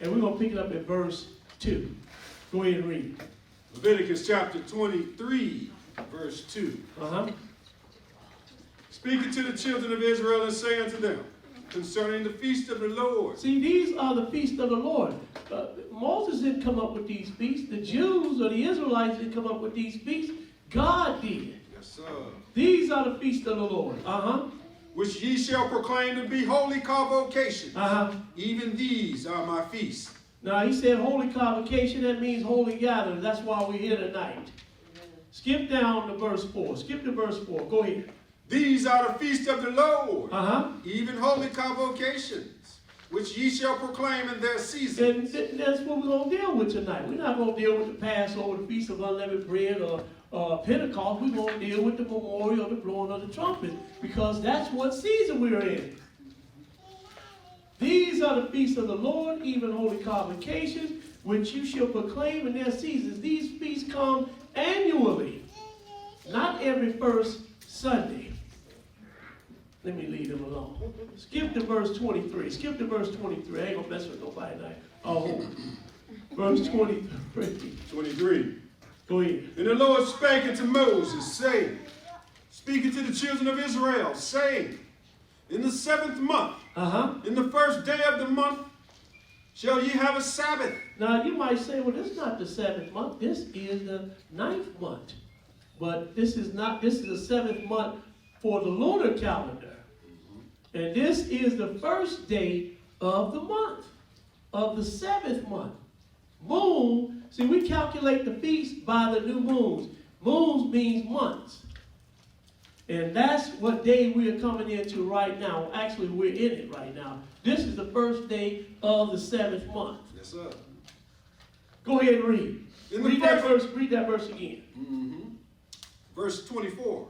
And we're going to pick it up at verse 2. Go ahead and read. Leviticus chapter 23, verse 2. Speaking to the children of Israel and saying unto them, concerning the feast of the Lord. See, these are the feasts of the Lord. Moses didn't come up with these feasts. The Jews or the Israelites didn't come up with these feasts. God did. Yes, sir. These are the feasts of the Lord. Which ye shall proclaim to be holy convocations. Even these are my feasts. Now, he said holy convocation. That means holy gathering. That's why we're here tonight. Skip down to verse 4. Skip to verse 4. Go ahead. These are the feasts of the Lord, even holy convocations, which ye shall proclaim in their season. And that's what we're going to deal with tonight. We're not going to deal with the Passover, the Feast of Unleavened Bread, or Pentecost. We're going to deal with the memorial of the blowing of the trumpet, because that's what season we're in. These are the feasts of the Lord, even holy convocations, which you shall proclaim in their seasons. These feasts come annually, not every first Sunday. Let me leave them alone. Skip to verse 23. Skip to verse 23. I ain't going to mess with nobody tonight. Oh, verse 23. 23. Go ahead. And the Lord spake unto Moses, saying, speaking to the children of Israel, saying, in the 7th month, in the first day of the month, shall ye have a Sabbath. Now, you might say, well, this is not the 7th month. This is the 9th month. But this is the 7th month for the lunar calendar. And this is the first day of the month, of the 7th month. Moon, see, we calculate the feast by the new moons. Moons means months. And that's what day we are coming into right now. Actually, we're in it right now. This is the first day of the 7th month. Yes, sir. Go ahead and read. Read that verse again. Verse 24.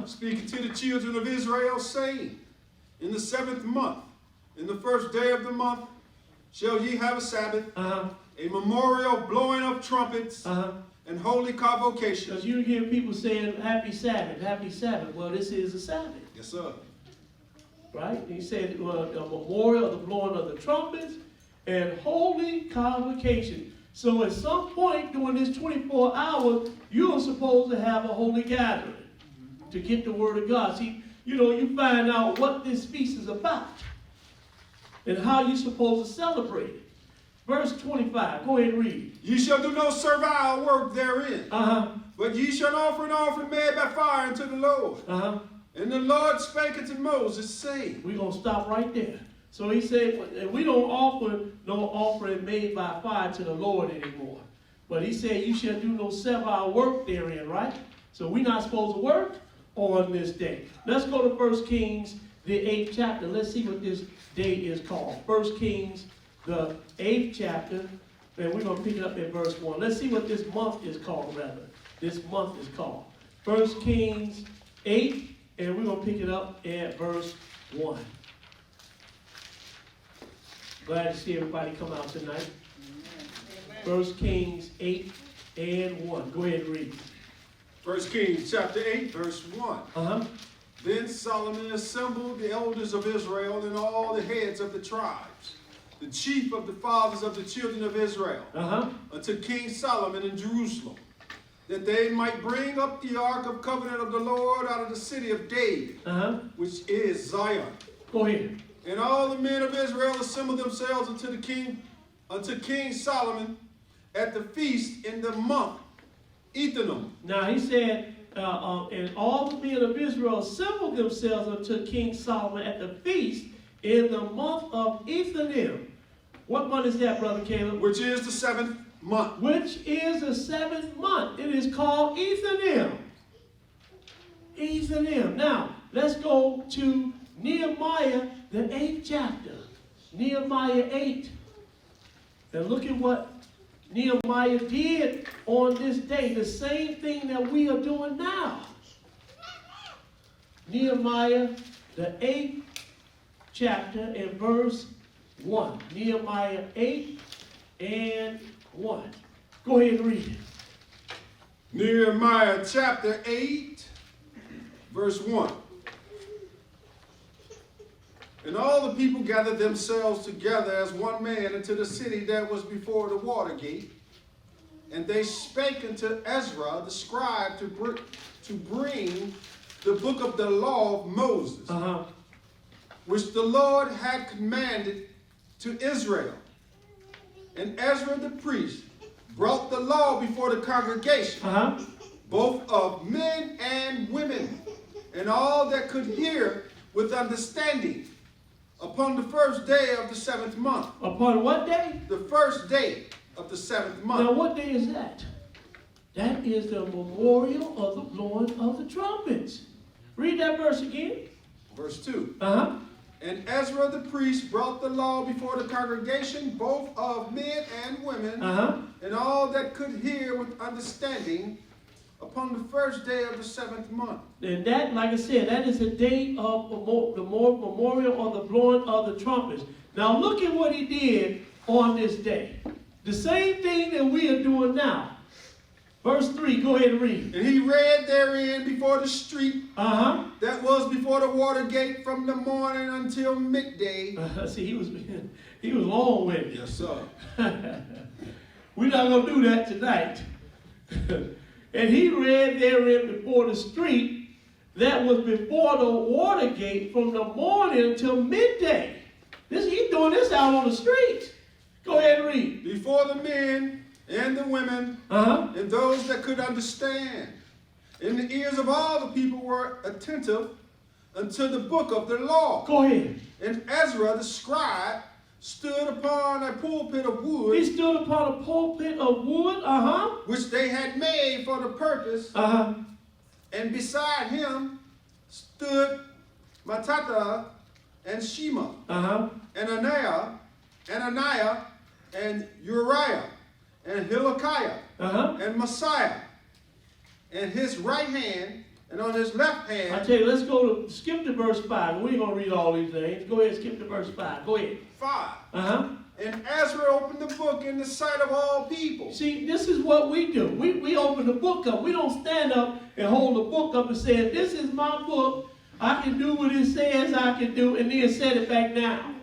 Speaking to the children of Israel, saying, in the 7th month, in the first day of the month, shall ye have a Sabbath, a memorial blowing of trumpets, and holy convocation. Because you hear people saying, happy Sabbath, happy Sabbath. Well, this is a Sabbath. Yes, sir. Right? He said, a memorial of the blowing of the trumpets, and holy convocation. So at some point during this 24 hours, you're supposed to have a holy gathering to get the word of God. See, you find out what this feast is about and how you're supposed to celebrate it. Verse 25, go ahead and read. Ye shall do no servile work therein, but ye shall offer an offering made by fire unto the Lord. And the Lord spake unto Moses, saying. We're going to stop right there. So he said, we don't offer no offering made by fire to the Lord anymore. But he said, you shall do no servile work therein, right? So we're not supposed to work on this day. Let's go to 1 Kings, the 8th chapter. Let's see what this day is called. 1 Kings, the 8th chapter, and we're going to pick it up at verse 1. Let's see what this month is called, rather. This month is called 1 Kings 8, and we're going to pick it up at verse 1. Glad to see everybody come out tonight. 1 Kings 8 and 1. Go ahead and read. 1 Kings chapter 8, verse 1. Then Solomon assembled the elders of Israel and all the heads of the tribes, the chief of the fathers of the children of Israel, unto King Solomon in Jerusalem, that they might bring up the ark of covenant of the Lord out of the city of David, which is Zion. Go ahead. And all the men of Israel assembled themselves unto King Solomon at the feast in the month Ethanim. Now he said, and all the men of Israel assembled themselves unto King Solomon at the feast in the month of Ethanim. What month is that, Brother Caleb? Which is the 7th month. Which is the 7th month. It is called Ethanim. Ethanim. Now, let's go to Nehemiah, the 8th chapter. Nehemiah 8. And look at what Nehemiah did on this day. The same thing that we are doing now. Nehemiah, the 8th chapter and verse 1. Nehemiah 8 and 1. Go ahead and read it. Nehemiah chapter 8, verse 1. And all the people gathered themselves together as one man into the city that was before the water gate. And they spake unto Ezra the scribe to bring the book of the law of Moses, which the Lord had commanded to Israel. And Ezra the priest brought the law before the congregation, both of men and women, and all that could hear with understanding, upon the first day of the 7th month. Upon what day? The first day of the 7th month. Now what day is that? That is the memorial of the blowing of the trumpets. Read that verse again. Verse 2. And Ezra the priest brought the law before the congregation, both of men and women, and all that could hear with understanding, upon the first day of the 7th month. And that, like I said, that is the day of the memorial of the blowing of the trumpets. Now look at what he did on this day. The same thing that we are doing now. Verse 3, go ahead and read. And he read therein before the street that was before the water gate from the morning until midday. See, he was long with it. Yes, sir. We're not going to do that tonight. And he read therein before the street that was before the water gate from the morning until midday. He's doing this out on the street. Go ahead and read. Before the men and the women, and those that could understand. And the ears of all the people were attentive unto the book of the law. Go ahead. And Ezra the scribe stood upon a pulpit of wood. He stood upon a pulpit of wood, which they had made for the purpose. And beside him stood Mattatha and Shema, and Ananiah, and Uriah, and Hilkiah, and Messiah, and his right hand, and on his left hand. I tell you, let's skip to verse 5. We ain't going to read all these things. Go ahead and skip to verse 5. Go ahead. 5. And Ezra opened the book in the sight of all people. See, this is what we do. We open the book up. We don't stand up and hold the book up and say, this is my book. I can do what it says I can do, and then set it back down.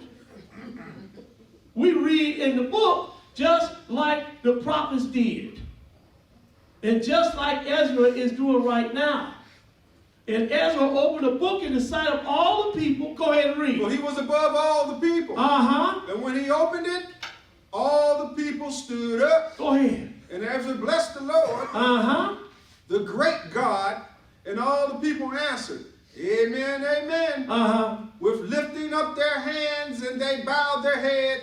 We read in the book just like the prophets did. And just like Ezra is doing right now. And Ezra opened the book in the sight of all the people. Go ahead and read. Well, he was above all the people. And when he opened it, all the people stood up. Go ahead. And Ezra blessed the Lord, the great God, and all the people answered, Amen, amen. With lifting up their hands, and they bowed their heads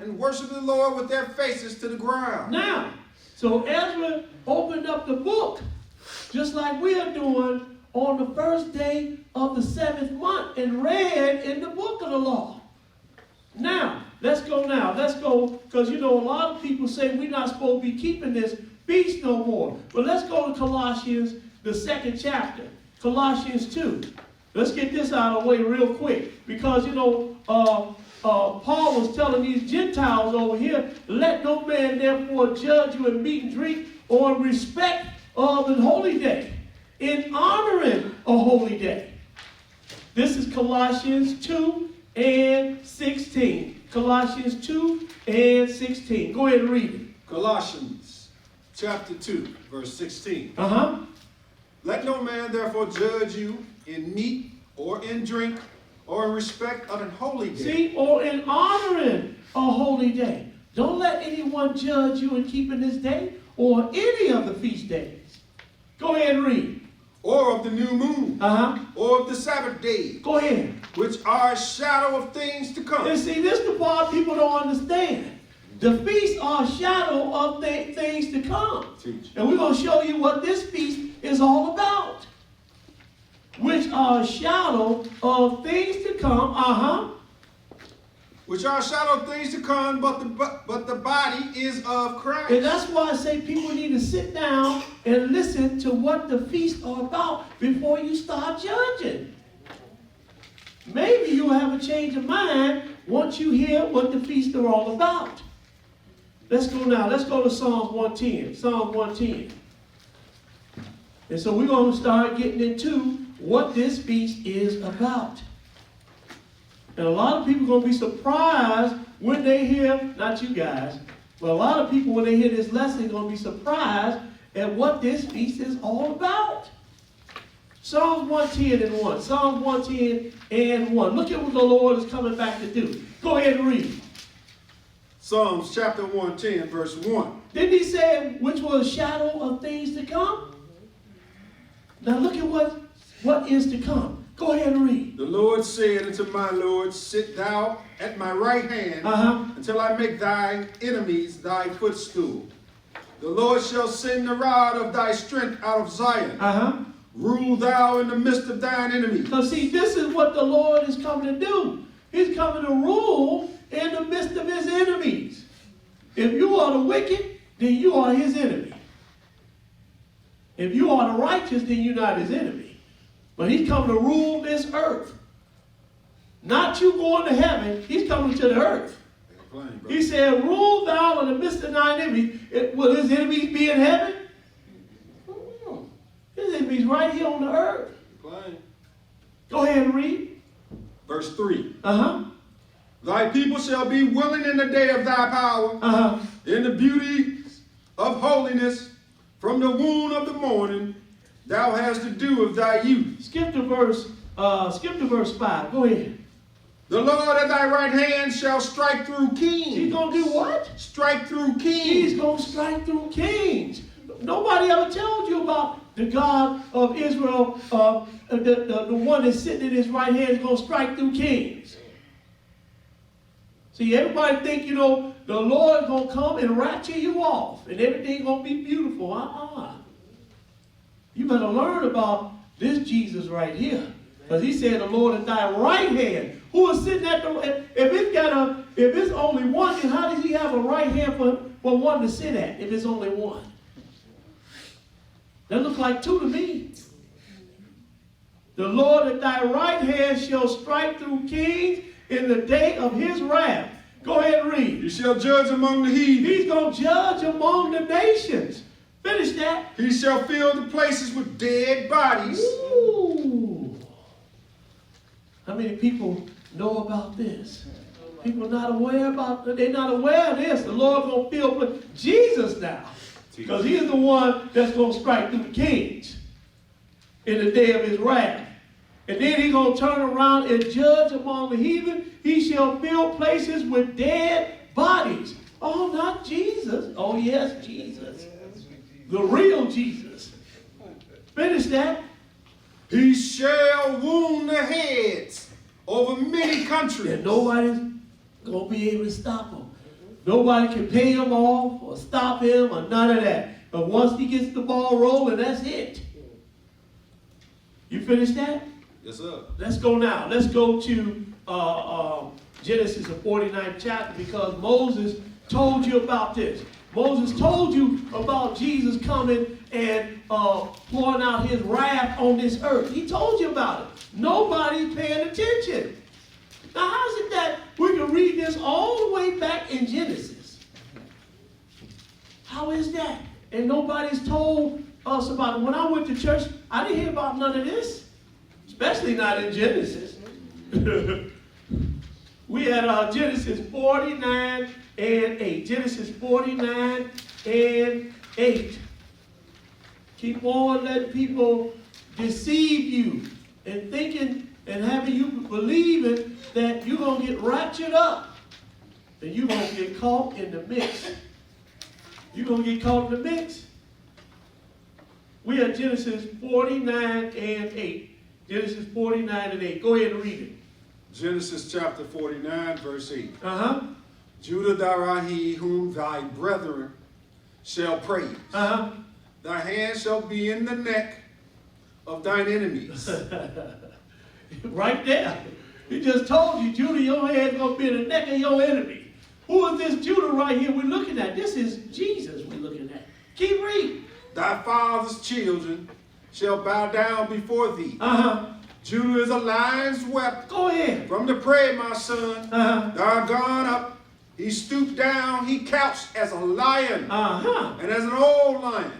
and worshiped the Lord with their faces to the ground. Now, so Ezra opened up the book, just like we are doing on the first day of the 7th month, and read in the book of the law. Now, let's go, because you know a lot of people say we're not supposed to be keeping this feast no more. But let's go to Colossians, the 2nd chapter. Colossians 2. Let's get this out of the way real quick. Because, you know, Paul was telling these Gentiles over here, let no man therefore judge you in meat and drink or in respect of an holy day, in honoring a holy day. This is Colossians 2 and 16. Colossians 2 and 16. Go ahead and read it. Colossians chapter 2, verse 16. Let no man therefore judge you in meat or in drink or in respect of an holy day. See, or in honoring a holy day. Don't let anyone judge you in keeping this day or any of the feast days. Go ahead and read. Or of the new moon. Or of the Sabbath days. Go ahead. Which are a shadow of things to come. And see, this is the part people don't understand. The feasts are a shadow of things to come. Teach. And we're going to show you what this feast is all about. Which are a shadow of things to come. Which are a shadow of things to come, but the body is of Christ. And that's why I say people need to sit down and listen to what the feasts are about before you start judging. Maybe you'll have a change of mind once you hear what the feasts are all about. Let's go now. Let's go to Psalms 110. Psalms 110. And so we're going to start getting into what this feast is about. And a lot of people are going to be surprised when they hear, not you guys, but a lot of people when they hear this lesson are going to be surprised at what this feast is all about. Psalms 110 and 1. Psalms 110 and 1. Look at what the Lord is coming back to do. Go ahead and read. Psalms chapter 110, verse 1. Didn't he say which was a shadow of things to come? Now look at what is to come. Go ahead and read. The Lord said unto my Lord, sit thou at my right hand until I make thine enemies thy footstool. The Lord shall send the rod of thy strength out of Zion. Rule thou in the midst of thine enemies. So see, this is what the Lord is coming to do. He's coming to rule in the midst of his enemies. If you are the wicked, then you are his enemy. If you are the righteous, then you're not his enemy. But he's coming to rule this earth. Not you going to heaven, he's coming to the earth. He said, rule thou in the midst of thine enemies. Will his enemies be in heaven? His enemies right here on the earth. Go ahead and read. Verse 3. Thy people shall be willing in the day of thy power, in the beauty of holiness, from the womb of the morning, thou hast the dew of thy youth. Skip to verse 5. Go ahead. The Lord at thy right hand shall strike through kings. He's going to do what? Strike through kings. He's going to strike through kings. Nobody ever told you about the God of Israel, the one that's sitting at his right hand is going to strike through kings. See, everybody think, the Lord is going to come and rapture you off, and everything's going to be beautiful. You better learn about this Jesus right here. Because he said, the Lord at thy right hand. Who is sitting at the, if it's only one, then how does he have a right hand for one to sit at if it's only one? That looks like two to me. The Lord at thy right hand shall strike through kings in the day of his wrath. Go ahead and read. He shall judge among the heathen. He's going to judge among the nations. Finish that. He shall fill the places with dead bodies. Ooh. How many people know about this? People not aware they're not aware of this. The Lord's going to fill Jesus now. Because he is the one that's going to strike through the kings in the day of his wrath. And then he's going to turn around and judge among the heathen. He shall fill places with dead bodies. Oh, not Jesus. Oh, yes, Jesus. The real Jesus. Finish that. He shall wound the heads over many countries. And nobody's going to be able to stop him. Nobody can pay him off or stop him or none of that. But once he gets the ball rolling, that's it. You finished that? Yes, sir. Let's go now. Let's go to Genesis, the 49th chapter, because Moses told you about this. Moses told you about Jesus coming and pouring out his wrath on this earth. He told you about it. Nobody's paying attention. Now, how is it that we can read this all the way back in Genesis? How is that? And nobody's told us about it. When I went to church, I didn't hear about none of this, especially not in Genesis. We had Genesis 49 and 8. Genesis 49 and 8. Keep on letting people deceive you and thinking and having you believing that you're going to get raptured up and you're going to get caught in the mix. You're going to get caught in the mix. We have Genesis 49 and 8. Genesis 49 and 8. Go ahead and read it. Genesis chapter 49, verse 8. Judah Darahi, whom thy brethren shall praise. Thy hand shall be in the neck of thine enemies. Right there. He just told you, Judah, your hand's going to be in the neck of your enemy. Who is this Judah right here we're looking at? This is Jesus we're looking at. Keep reading. Thy father's children shall bow down before thee. Judah is a lion's whelp. Go ahead. From the prey, my son. Thou gone up. He stooped down. He couched as a lion. And as an old lion.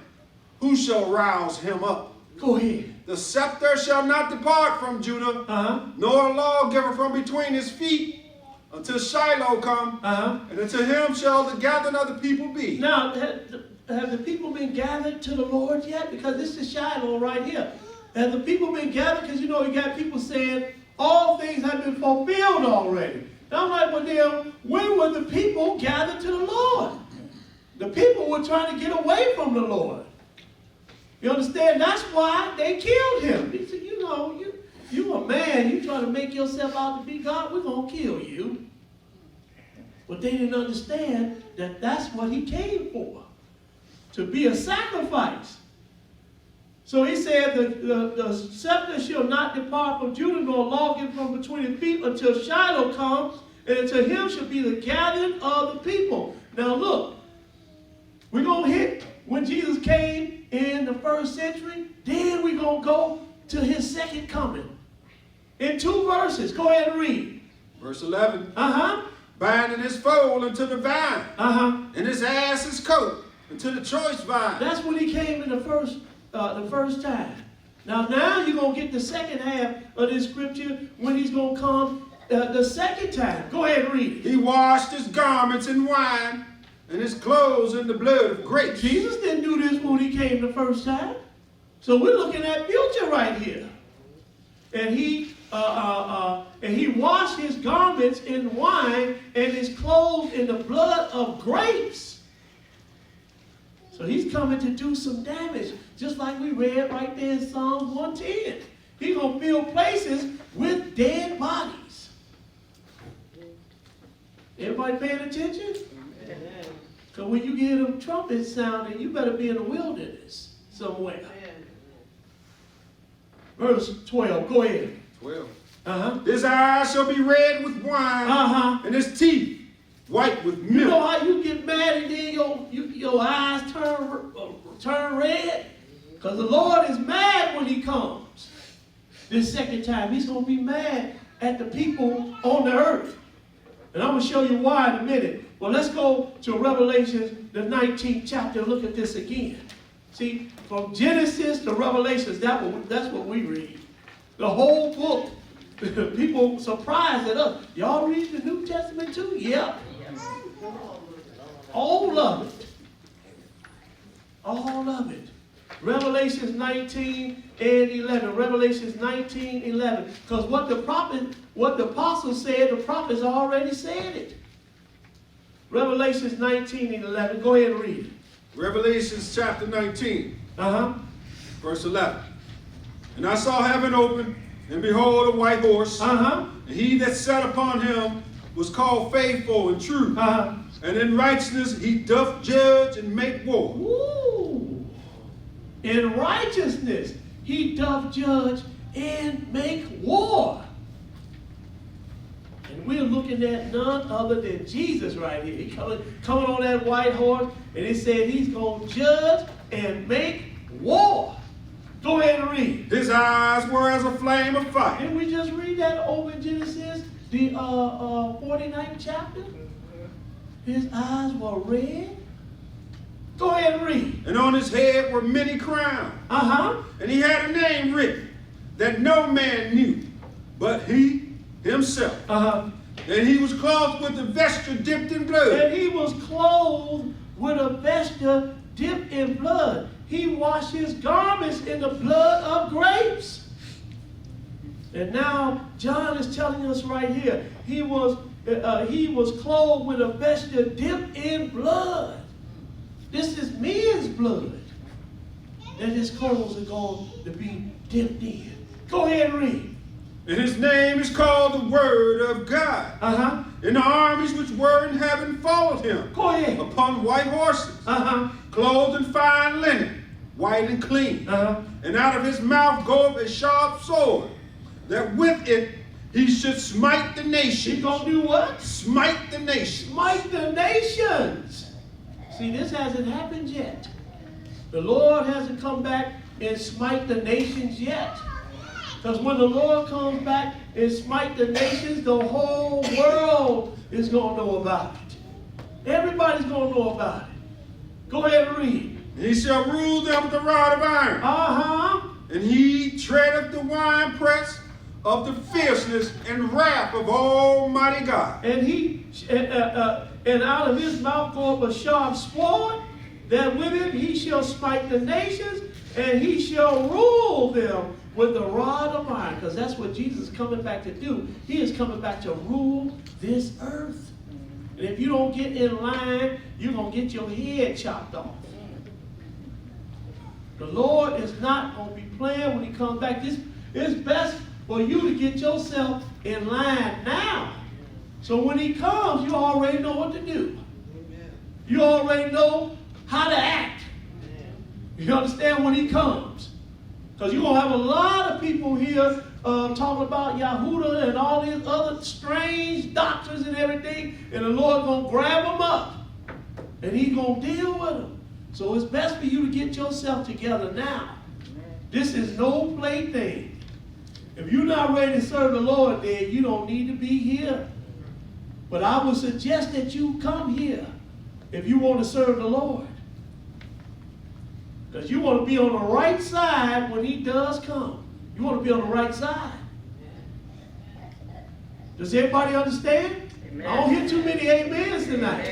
Who shall rouse him up? Go ahead. The scepter shall not depart from Judah, nor a lawgiver from between his feet, until Shiloh come, and unto him shall the gathering of the people be. Now, have the people been gathered to the Lord yet? Because this is Shiloh right here. Have the people been gathered? Because you know you got people saying all things have been fulfilled already. Now I'm like, well, then, when were the people gathered to the Lord? The people were trying to get away from the Lord. You understand? That's why they killed him. He said, you know, you a man, you trying to make yourself out to be God, we're going to kill you. But they didn't understand that that's what he came for, to be a sacrifice. So he said, the scepter shall not depart from Judah, nor lawgiver from between his feet, until Shiloh comes, and until him shall be the gathering of the people. Now look, we're going to hit when Jesus came in the first century, then we're going to go to his second coming. In 2 verses, go ahead and read. Verse 11. Binding his foal unto the vine, and his ass's coat unto the choice vine. That's when he came in the first time. Now you're going to get the second half of this scripture when he's going to come the second time. Go ahead and read it. He washed his garments in wine, and his clothes in the blood of grapes. Jesus didn't do this when he came the first time. So we're looking at future right here. And he washed his garments in wine and his clothes in the blood of grapes. So he's coming to do some damage, just like we read right there in Psalm 110. He's going to fill places with dead bodies. Everybody paying attention? Because when you hear them trumpets sounding, you better be in the wilderness somewhere. Verse 12, go ahead. 12. His eyes shall be red with wine, and his teeth white with milk. You know how you get mad and then your eyes turn red? Because the Lord is mad when he comes. This second time, he's going to be mad at the people on the earth. And I'm going to show you why in a minute. Well, let's go to Revelation, the 19th chapter, and look at this again. See, from Genesis to Revelations, that's what we read. The whole book. People surprised at us. Y'all read the New Testament too? Yep. All of it. All of it. Revelations 19 and 11. Revelations 19, 11. Because what the apostle said, the prophets already said it. Revelations 19 and 11. Go ahead and read it. Revelations chapter 19. Verse 11. And I saw heaven open, and behold, a white horse. And he that sat upon him was called Faithful and True. And in righteousness he doth judge and make war. Ooh. In righteousness he doth judge and make war. And we're looking at none other than Jesus right here. He coming on that white horse, and it said he's going to judge and make war. Go ahead and read. His eyes were as a flame of fire. Didn't we just read that over in Genesis, the 49th chapter? His eyes were red. Go ahead and read. And on his head were many crowns. And he had a name written that no man knew, but he himself. And he was clothed with a vesture dipped in blood. And he was clothed with a vesture dipped in blood. He washed his garments in the blood of grapes. And now John is telling us right here, he was clothed with a vesture dipped in blood. This is men's blood that his clothes are going to be dipped in. Go ahead and read. And his name is called the Word of God. And the armies which were in heaven followed him. Go ahead. Upon white horses, clothed in fine linen, white and clean. And out of his mouth goeth a sharp sword, that with it he should smite the nations. He's going to do what? Smite the nations. Smite the nations. See, this hasn't happened yet. The Lord hasn't come back and smite the nations yet. Because when the Lord comes back and smite the nations, the whole world is going to know about it. Everybody's going to know about it. Go ahead and read. He shall rule them with a rod of iron. And he treadeth the winepress of the fierceness and wrath of Almighty God. And out of his mouth goeth a sharp sword, that with it he shall smite the nations, and he shall rule them with the rod of iron. Because that's what Jesus is coming back to do. He is coming back to rule this earth. And if you don't get in line, you're going to get your head chopped off. The Lord is not going to be playing when he comes back. It's best for you to get yourself in line now. So when he comes, you already know what to do. You already know how to act. You understand when he comes. Because you're going to have a lot of people here talking about Yahudah and all these other strange doctrines and everything. And the Lord's going to grab them up. And he's going to deal with them. So it's best for you to get yourself together now. This is no plaything. If you're not ready to serve the Lord, then you don't need to be here. But I would suggest that you come here if you want to serve the Lord. Because you want to be on the right side when he does come. You want to be on the right side. Does everybody understand? Amen. I don't hear too many amens tonight.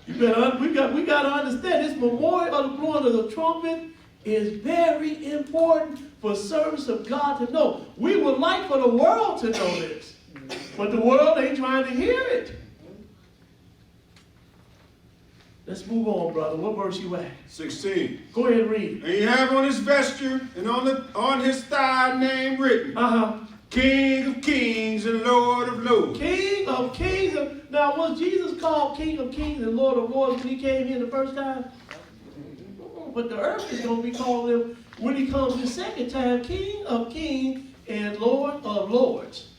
we got to understand this memorial of the blowing of the trumpet is very important for service of God to know. We would like for the world to know this, but the world ain't trying to hear it. Let's move on, brother. What verse you at? 16. Go ahead and read. And he have on his vesture and on his thigh name written, King of Kings and Lord of Lords. King of Kings. Now, was Jesus called King of Kings and Lord of Lords when he came here the first time? But the earth is going to be calling him, when he comes the second time, King of Kings and Lord of Lords.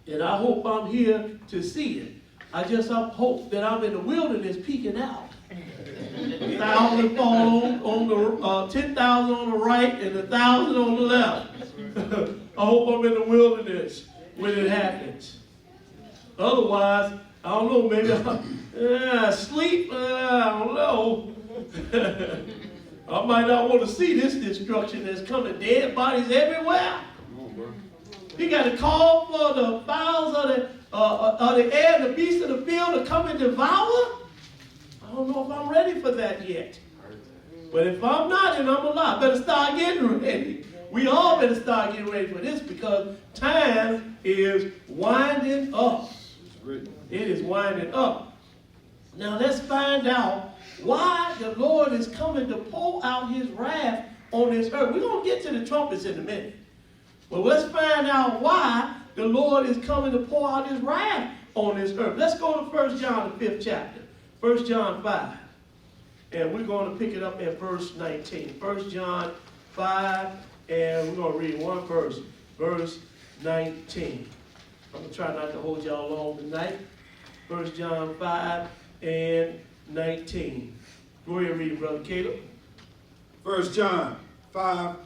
And I hope I'm here to see it. I just hope that I'm in the wilderness peeking out. 1,000 fall on the 10,000 on the right and 1,000 on the left. I hope I'm in the wilderness when it happens. Otherwise, I don't know, maybe I'll sleep. I don't know. I might not want to see this destruction that's coming. Dead bodies everywhere. You got to call for the fowls of the air, the beasts of the field to come and devour? I don't know if I'm ready for that yet. But if I'm not, then I'm alive. Better start getting ready. We all better start getting ready for this because time is winding up. It is winding up. Now let's find out why the Lord is coming to pour out his wrath on this earth. We're going to get to the trumpets in a minute. But let's find out why the Lord is coming to pour out his wrath on this earth. Let's go to 1 John, the 5th chapter. 1 John 5. And we're going to pick it up at verse 19. 1 John 5, and we're going to read one verse. Verse 19. I'm going to try not to hold y'all long tonight. 1 John 5 and 19. Go ahead and read it, Brother Caleb. 1 John 5,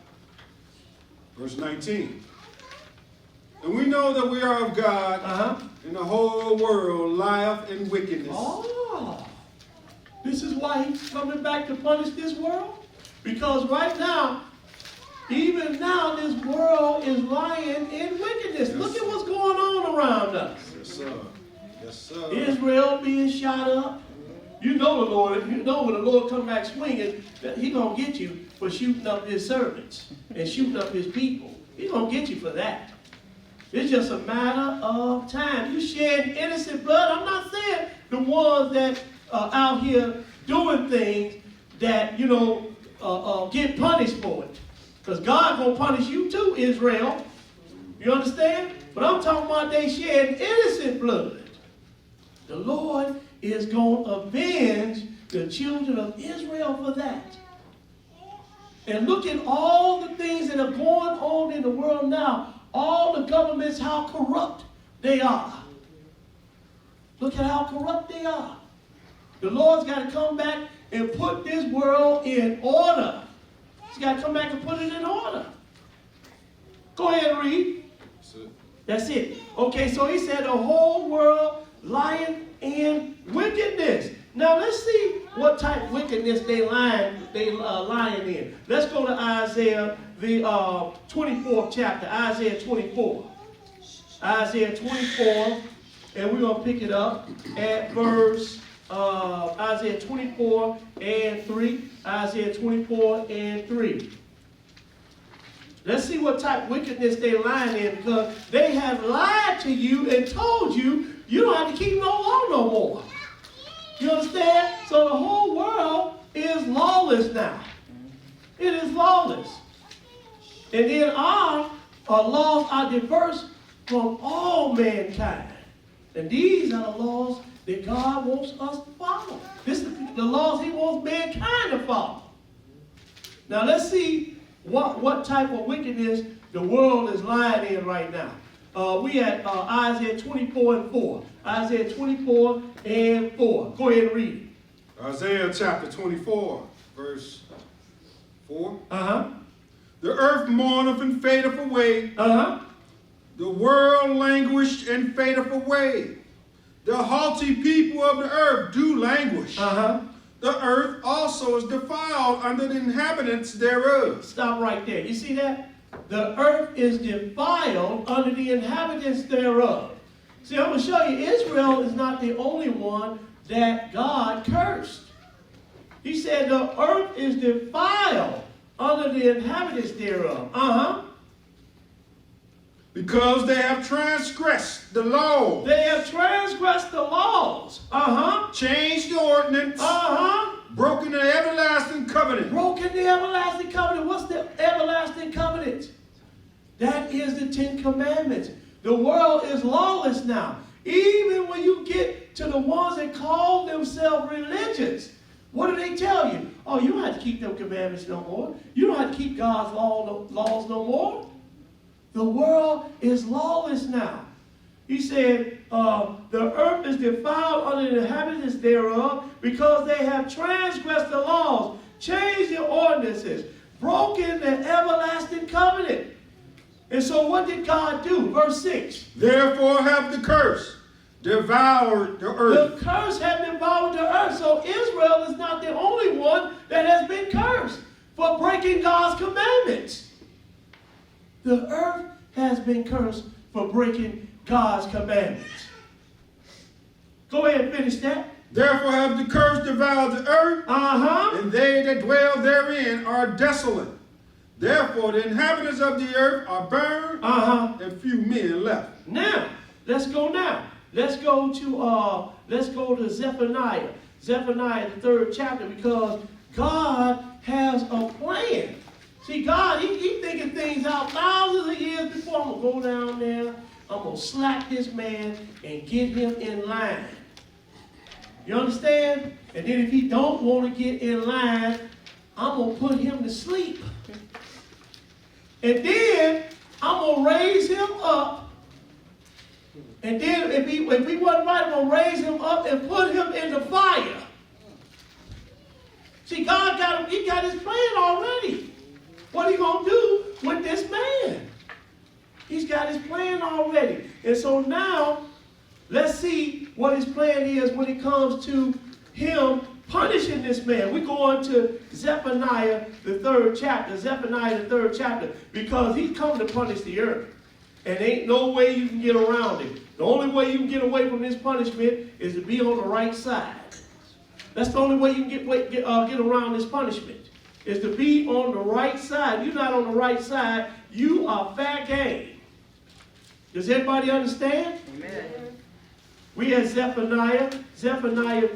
verse 19. And we know that we are of God, and the whole world lieth in wickedness. Oh, this is why he's coming back to punish this world? Because right now, even now, this world is lying in wickedness. Yes. Look at what's going on around us. Yes, sir. Yes, sir. Israel being shot up. You know the Lord. You know when the Lord come back swinging, that He's going to get you for shooting up His servants and shooting up His people. He's going to get you for that. It's just a matter of time. You shed innocent blood. I'm not saying the ones that are out here doing things that, get punished for it. Because God's going to punish you too, Israel. You understand? But I'm talking about they shed innocent blood. The Lord is going to avenge the children of Israel for that. And look at all the things that are going on in the world now. All the governments, how corrupt they are. Look at how corrupt they are. The Lord's got to come back and put this world in order. He's got to come back and put it in order. Go ahead and read. That's it. Okay, so he said the whole world lying in wickedness. Now let's see what type of wickedness they lying in. Let's go to Isaiah, the 24th chapter, Isaiah 24. Isaiah 24, and we're going to pick it up at verse Isaiah 24 and 3. Isaiah 24 and 3. Let's see what type of wickedness they're lying in, because they have lied to you and told you you don't have to keep no law no more. You understand? So the whole world is lawless now. It is lawless. And then our laws are diverse from all mankind. And these are the laws that God wants us to follow. This is the laws he wants mankind to follow. Now let's see what type of wickedness the world is lying in right now. We at Isaiah 24 and 4. Isaiah 24 and 4. Go ahead and read it. Isaiah chapter 24, verse 4. Uh-huh. The earth mourneth and fadeth away. Uh-huh. The world languished and fadeth away. The haughty people of the earth do languish. Uh-huh. The earth also is defiled under the inhabitants thereof. Stop right there. You see that? The earth is defiled under the inhabitants thereof. See, I'm going to show you, Israel is not the only one that God cursed. He said the earth is defiled under the inhabitants thereof. Uh-huh. Because they have transgressed the law. They have transgressed the laws. Uh-huh. Changed the ordinance. Uh-huh. Broken the everlasting covenant. Broken the everlasting covenant. What's the everlasting covenant? That is the 10 Commandments. The world is lawless now. Even when you get to the ones that call themselves religious, what do they tell you? Oh, you don't have to keep them commandments no more. You don't have to keep God's laws no more. The world is lawless now. He said, the earth is defiled under the inhabitants thereof, because they have transgressed the laws, changed the ordinances, broken the everlasting covenant. And so what did God do? Verse 6. Therefore have the curse devoured the earth. The curse has devoured the earth. So Israel is not the only one that has been cursed for breaking God's commandments. The earth has been cursed for breaking God's commandments. Go ahead and finish that. Therefore have the curse devoured the earth, Uh-huh. and they that dwell therein are desolate. Therefore the inhabitants of the earth are burned, Uh-huh. and few men left. Now, let's go now. Let's go to Zephaniah. Zephaniah, the 3rd chapter, because God has a plan. See, God, he thinking things out thousands of years before. I'm going to go down there, I'm going to slap this man and get him in line. You understand? And then if he don't want to get in line, I'm going to put him to sleep. And then I'm going to raise him up. And then if he wasn't right, I'm going to raise him up and put him in the fire. See, God got his plan already. What are you going to do with this man? He's got his plan already. And so now, let's see what his plan is when it comes to him punishing this man. We're going to Zephaniah, the 3rd chapter. Zephaniah, the 3rd chapter. Because he's come to punish the earth. And ain't no way you can get around it. The only way you can get away from this punishment is to be on the right side. That's the only way you can get around this punishment, is to be on the right side. You're not on the right side, you are fair game. Does everybody understand? Amen. We at Zephaniah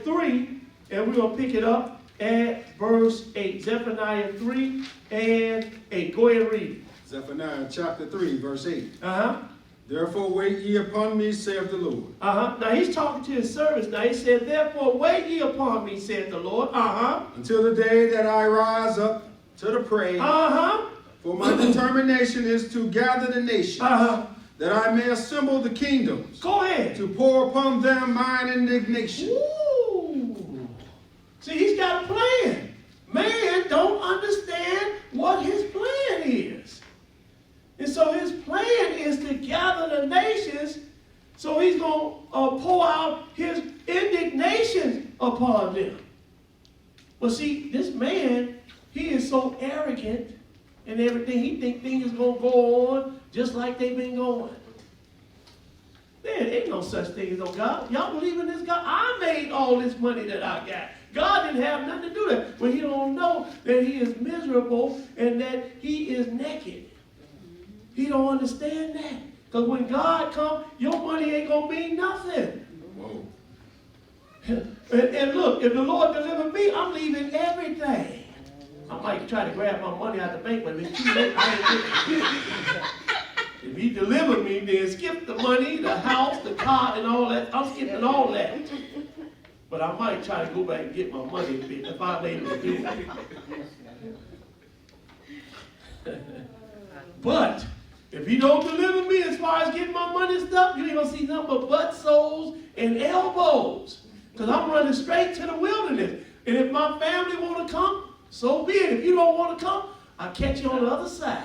3, and we're going to pick it up at verse 8. Zephaniah 3 and 8. Go ahead and read it. Zephaniah chapter 3, verse 8. Uh-huh. Therefore wait ye upon me, saith the Lord. Uh-huh. Now he's talking to his servants. Now he said, therefore wait ye upon me, saith the Lord. Uh-huh. Until the day that I rise up to the prey. Uh-huh. For my determination is to gather the nations. Uh-huh. That I may assemble the kingdoms. Go ahead. To pour upon them mine indignation. Ooh. See, he's got a plan. Man don't understand what his plan is. And so his plan is to gather the nations, so he's going to pour out his indignation upon them. Well, see, this man, he is so arrogant and everything. He thinks things is going to go on just like they've been going. Man, ain't no such thing as no God. Y'all believe in this God? I made all this money that I got. God didn't have nothing to do with that. But he don't know that he is miserable and that he is naked. He don't understand that. Because when God comes, your money ain't going to mean nothing. Whoa. And look, if the Lord deliver me, I'm leaving everything. I might try to grab my money out the bank, but if it's too late, I ain't getting it. If he delivered me, then skip the money, the house, the car, and all that. I'm skipping all that. But I might try to go back and get my money if I'm able to do it. But if he don't deliver me as far as getting my money and stuff, you ain't going to see nothing but butt, soles, and elbows. Because I'm running straight to the wilderness. And if my family want to come, so be it. If you don't want to come, I'll catch you on the other side.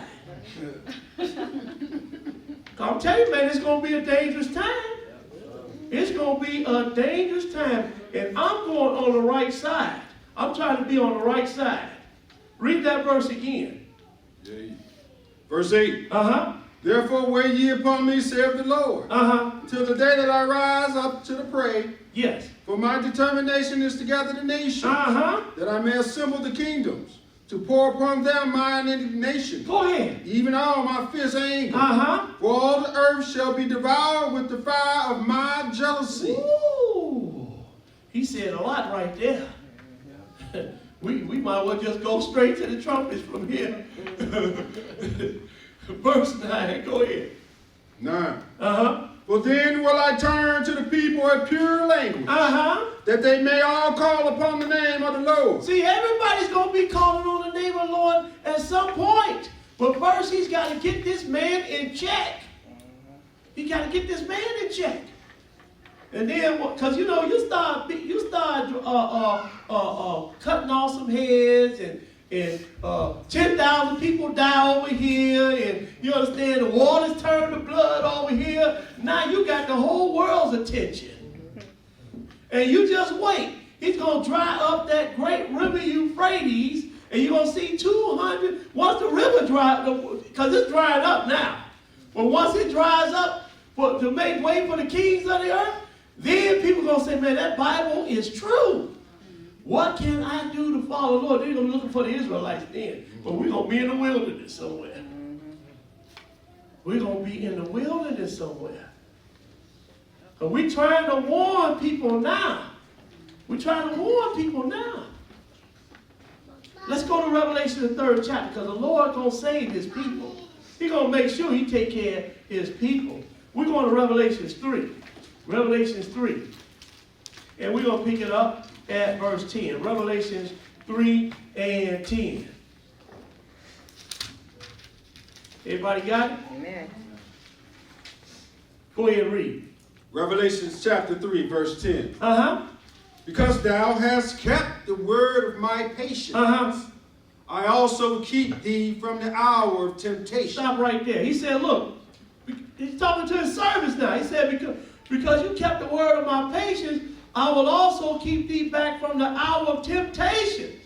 I'm telling you, man, it's going to be a dangerous time. It's going to be a dangerous time. And I'm going on the right side. I'm trying to be on the right side. Read that verse again. Yeah. Verse 8. Uh-huh. Therefore wait ye upon me, saith the Lord, till the day that I rise up to the prey. Yes. For my determination is to gather the nations, that I may assemble the kingdoms, to pour upon them mine indignation. Go ahead. Even all my fierce anger. For all the earth shall be devoured with the fire of my jealousy. Ooh. He said a lot right there. we might well just go straight to the trumpets from here. Verse 9, go ahead. 9. For then will I turn to the people a pure language, that they may all call upon the name of the Lord. See, everybody's going to be calling on the name of the Lord at some point. But first, he's got to get this man in check. He got to get this man in check. And then, because you know, you start cutting off some heads, and 10,000 people die over here, and you understand, the water's turned to blood over here. Now you got the whole world's attention. And you just wait. He's going to dry up that great river Euphrates, and you're going to see 200, once the river dries, because it's drying up now. But once it dries up to make way for the kings of the earth, then people are going to say, man, that Bible is true. What can I do to follow the Lord? They're going to be looking for the Israelites then. But we're going to be in the wilderness somewhere. We're going to be in the wilderness somewhere. But we're trying to warn people now. We're trying to warn people now. Let's go to Revelation, the 3rd chapter, because the Lord going to save his people. He's going to make sure he take care of his people. We're going to Revelation 3. Revelation 3. And we're going to pick it up at verse 10. Revelation 3 and 10. Everybody got it? Amen. Go ahead and read. Revelation chapter 3, verse 10. Because thou hast kept the word of my patience, I also keep thee from the hour of temptation. Stop right there. He said, look, he's talking to his servants now. He said, because you kept the word of my patience, I will also keep thee back from the hour of temptation.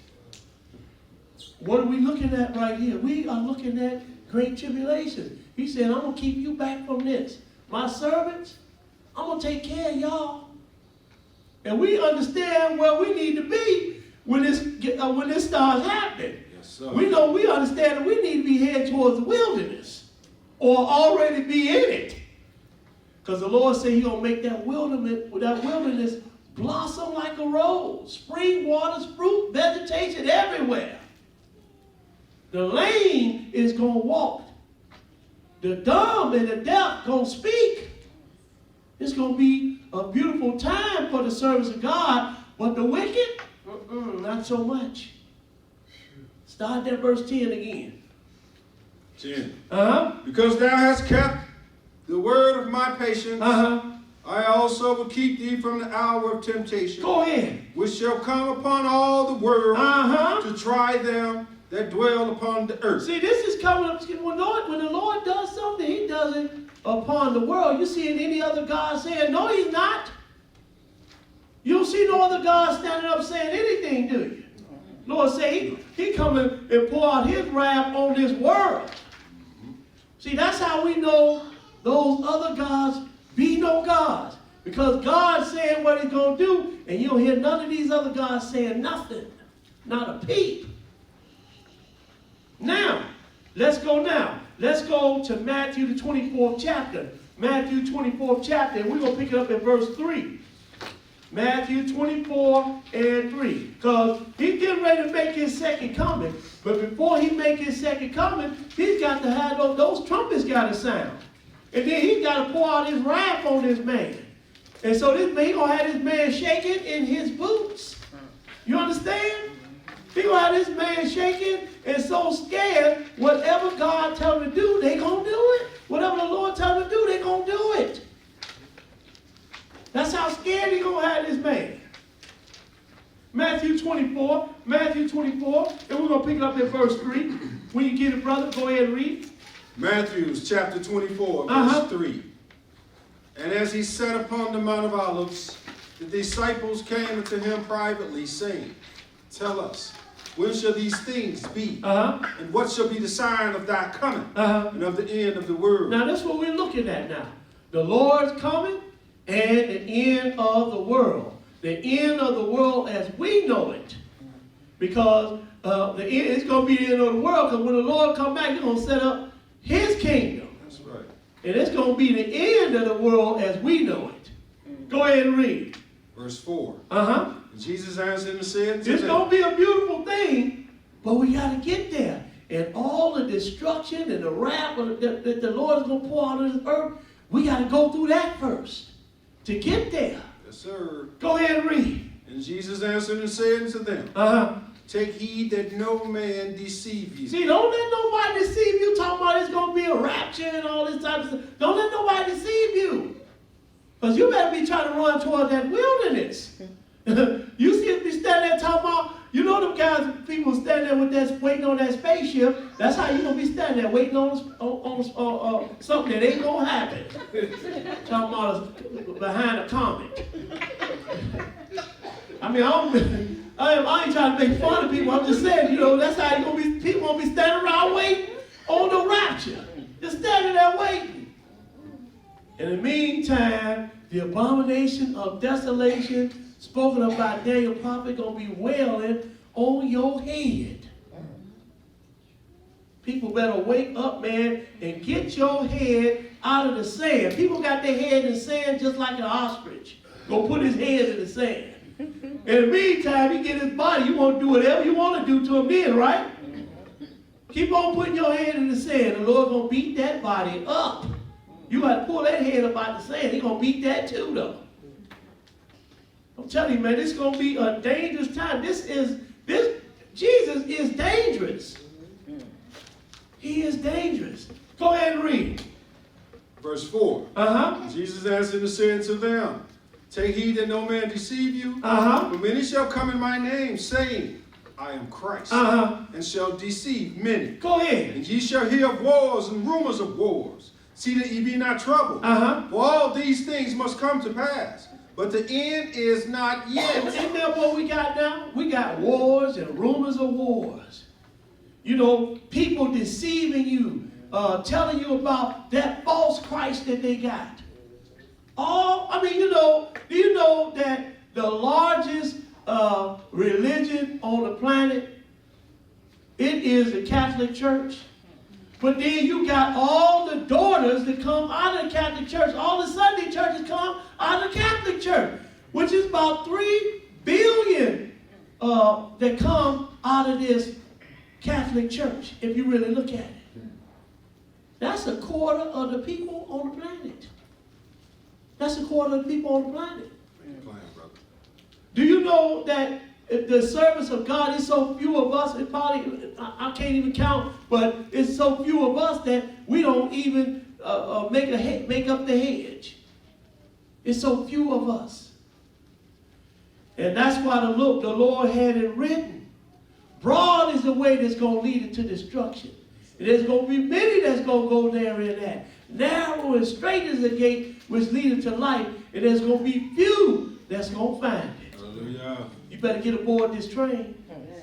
What are we looking at right here? We are looking at great tribulation. He said, I'm going to keep you back from this. My servants, I'm going to take care of y'all. And we understand where we need to be when this starts happening. Yes, sir. We understand that we need to be headed towards the wilderness or already be in it. Because the Lord said he's going to make that wilderness blossom like a rose. Spring waters, fruit, vegetation everywhere. The lame is going to walk. The dumb and the deaf going to speak. It's going to be a beautiful time for the service of God, but the wicked, not so much. Start at verse 10 again. 10. Because thou hast kept the word of my patience, I also will keep thee from the hour of temptation. Go ahead. Which shall come upon all the world to try them that dwell upon the earth. See, this is coming up. When the Lord does something, he does it upon the world. You see any other God saying, no, he's not. You don't see no other God standing up saying anything, do you? Lord say he coming and pour out his wrath on this world. See, that's how we know those other gods be no gods. Because God's saying what he's going to do, and you don't hear none of these other gods saying nothing. Not a peep. Now, let's go to Matthew the 24th chapter. Matthew 24th chapter, and we're going to pick it up at verse 3. Matthew 24 and 3. Because he's getting ready to make his second coming. But before he make his second coming, he's got to have those trumpets got to sound. And then he's got to pour out his wrath on this man. And so this man, he's going to have this man shaking in his boots. You understand? He's going to have this man shaking and so scared, whatever God tell him to do, they going to do it. Whatever the Lord tell him to do, they going to do it. That's how scared he's going to have this man. Matthew 24, and we're going to pick it up at verse 3. When you get it, brother, go ahead and read. Matthew chapter 24, verse 3. And as he sat upon the Mount of Olives, the disciples came unto him privately, saying, Tell us, when shall these things be? And what shall be the sign of thy coming and of the end of the world? Now, that's what we're looking at now. The Lord's coming and the end of the world. The end of the world as we know it. Because it's going to be the end of the world, because when the Lord come back, he's going to set up his kingdom. That's right. And it's going to be the end of the world as we know it. Go ahead and read. Verse 4. Jesus answered and said, It's going to be a beautiful thing, but we got to get there. And all the destruction and the wrath that the Lord is going to pour out on this earth, we got to go through that first to get there. Yes, sir. Go ahead and read. And Jesus answered and said unto them, Take heed that no man deceive you. See, don't let nobody deceive you. Talking about it's going to be a rapture and all this type of stuff. Don't let nobody deceive you. Because you better be trying to run toward that wilderness. You see us be standing there talking about, you know them guys, people standing there with that, waiting on that spaceship. That's how you going to be standing there waiting on something that ain't going to happen. Talking about behind a comet. I mean, I ain't trying to make fun of people. I'm just saying, that's how you going to be. People going to be standing around waiting on the rapture. Just standing there waiting. In the meantime, the abomination of desolation spoken of by Daniel prophet going to be wailing on your head. People better wake up, man, and get your head out of the sand. People got their head in the sand just like an ostrich. Go put his head in the sand. In the meantime, he get his body. You want to do whatever you want to do to him then, right? Keep on putting your head in the sand. The Lord going to beat that body up. You got to pull that head up out the sand. He's going to beat that too, though. I'm telling you, man, this is going to be a dangerous time. Jesus is dangerous. He is dangerous. Go ahead and read. Verse 4. Jesus answered and said to them, Take heed that no man deceive you. For many shall come in my name, saying, I am Christ, and shall deceive many. Go ahead. And ye shall hear of wars and rumors of wars. See that ye be not troubled. For all these things must come to pass. But the end is not yet. Isn't that what we got now? We got wars and rumors of wars. People deceiving you, telling you about that false Christ that they got. Do you know that the largest religion on the planet, it is the Catholic Church? But then you got all the daughters that come out of the Catholic Church. All the Sunday churches come out of the Catholic Church, which is about 3 billion that come out of this Catholic Church, if you really look at it. That's a quarter of the people on the planet. That's a quarter of the people on the planet. Do you know that the service of God is so few of us, it probably, I can't even count, but it's so few of us that we don't even make up the hedge. It's so few of us. And that's why the Lord had it written. Broad is the way that's going to lead it to destruction. And there's going to be many that's going to go there and that. Narrow and straight is the gate which leadeth to life. And there's going to be few that's going to find it. Hallelujah. You better get aboard this train.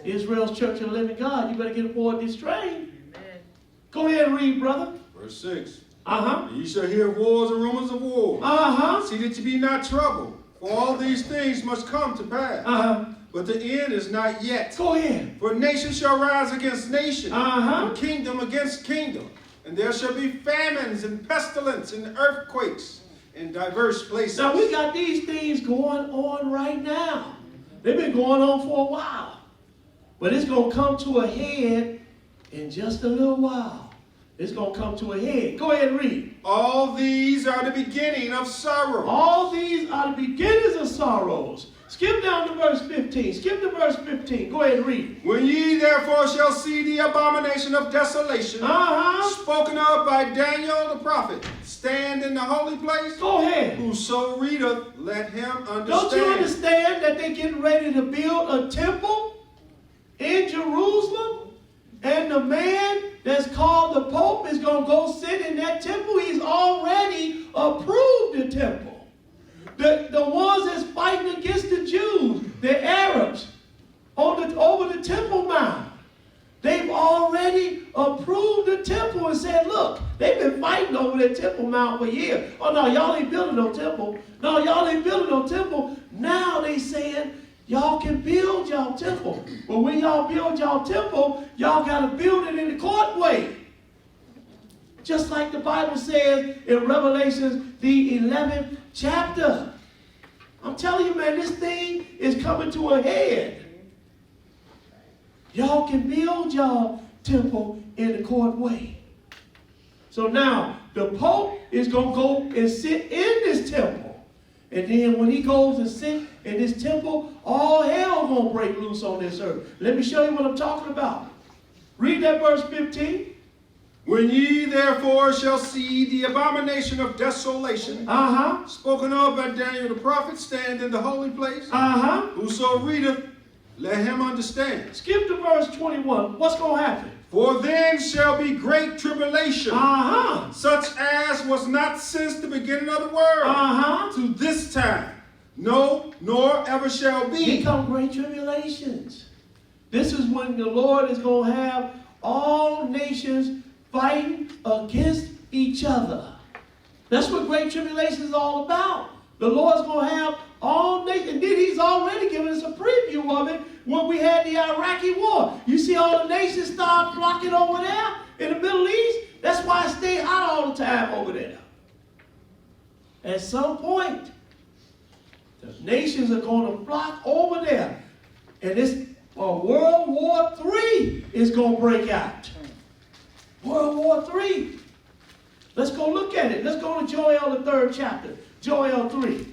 Israel's Church of the Living God. You better get aboard this train. Go ahead and read, brother. Verse 6. Uh-huh. You shall hear of wars and rumors of wars. Uh-huh. See that you be not troubled, for all these things must come to pass. Uh-huh. But the end is not yet. Go ahead. For nation shall rise against nation, Uh-huh. and kingdom against kingdom. And there shall be famines and pestilence and earthquakes in diverse places. Now, we got these things going on right now. They've been going on for a while. But it's going to come to a head in just a little while. It's going to come to a head. Go ahead and read. All these are the beginning of sorrow. All these are the beginnings of sorrows. Skip down to verse 15. Skip to verse 15. Go ahead and read. When ye therefore shall see the abomination of desolation, spoken of by Daniel the prophet, stand in the holy place. Go ahead. Whoso readeth, let him understand. Don't you understand that they're getting ready to build a temple in Jerusalem? And the man that's called the Pope is going to go sit in that temple. He's already approved the temple. The ones that's fighting against the Jews, the Arabs, over the Temple Mount, they've already approved the temple and said, look, they've been fighting over that Temple Mount for years. Oh, no, y'all ain't building no temple. No, y'all ain't building no temple. Now they saying, y'all can build y'all temple. But when y'all build y'all temple, y'all got to build it in the courtway. Just like the Bible says in Revelation, the 11th chapter. I'm telling you, man, this thing is coming to a head. Y'all can build y'all temple in the courtway. So now, the Pope is going to go and sit in this temple. And then when he goes and sit in this temple, all hell going to break loose on this earth. Let me show you what I'm talking about. Read that verse 15. When ye therefore shall see the abomination of desolation, spoken of by Daniel the prophet, stand in the holy place. Whoso readeth, let him understand. Skip to verse 21. What's going to happen? For then shall be great tribulation, such as was not since the beginning of the world to this time, no, nor ever shall be. Here come great tribulations. This is when the Lord is going to have all nations fighting against each other. That's what great tribulation is all about. The Lord's going to have all nations. And then he's already given us a preview of it when we had the Iraqi war. You see all the nations start flocking over there in the Middle East? That's why it stay hot all the time over there. At some point, the nations are going to flock over there. And this World War III is going to break out. World War III. Let's go look at it. Let's go to Joel, the 3rd chapter. Joel 3.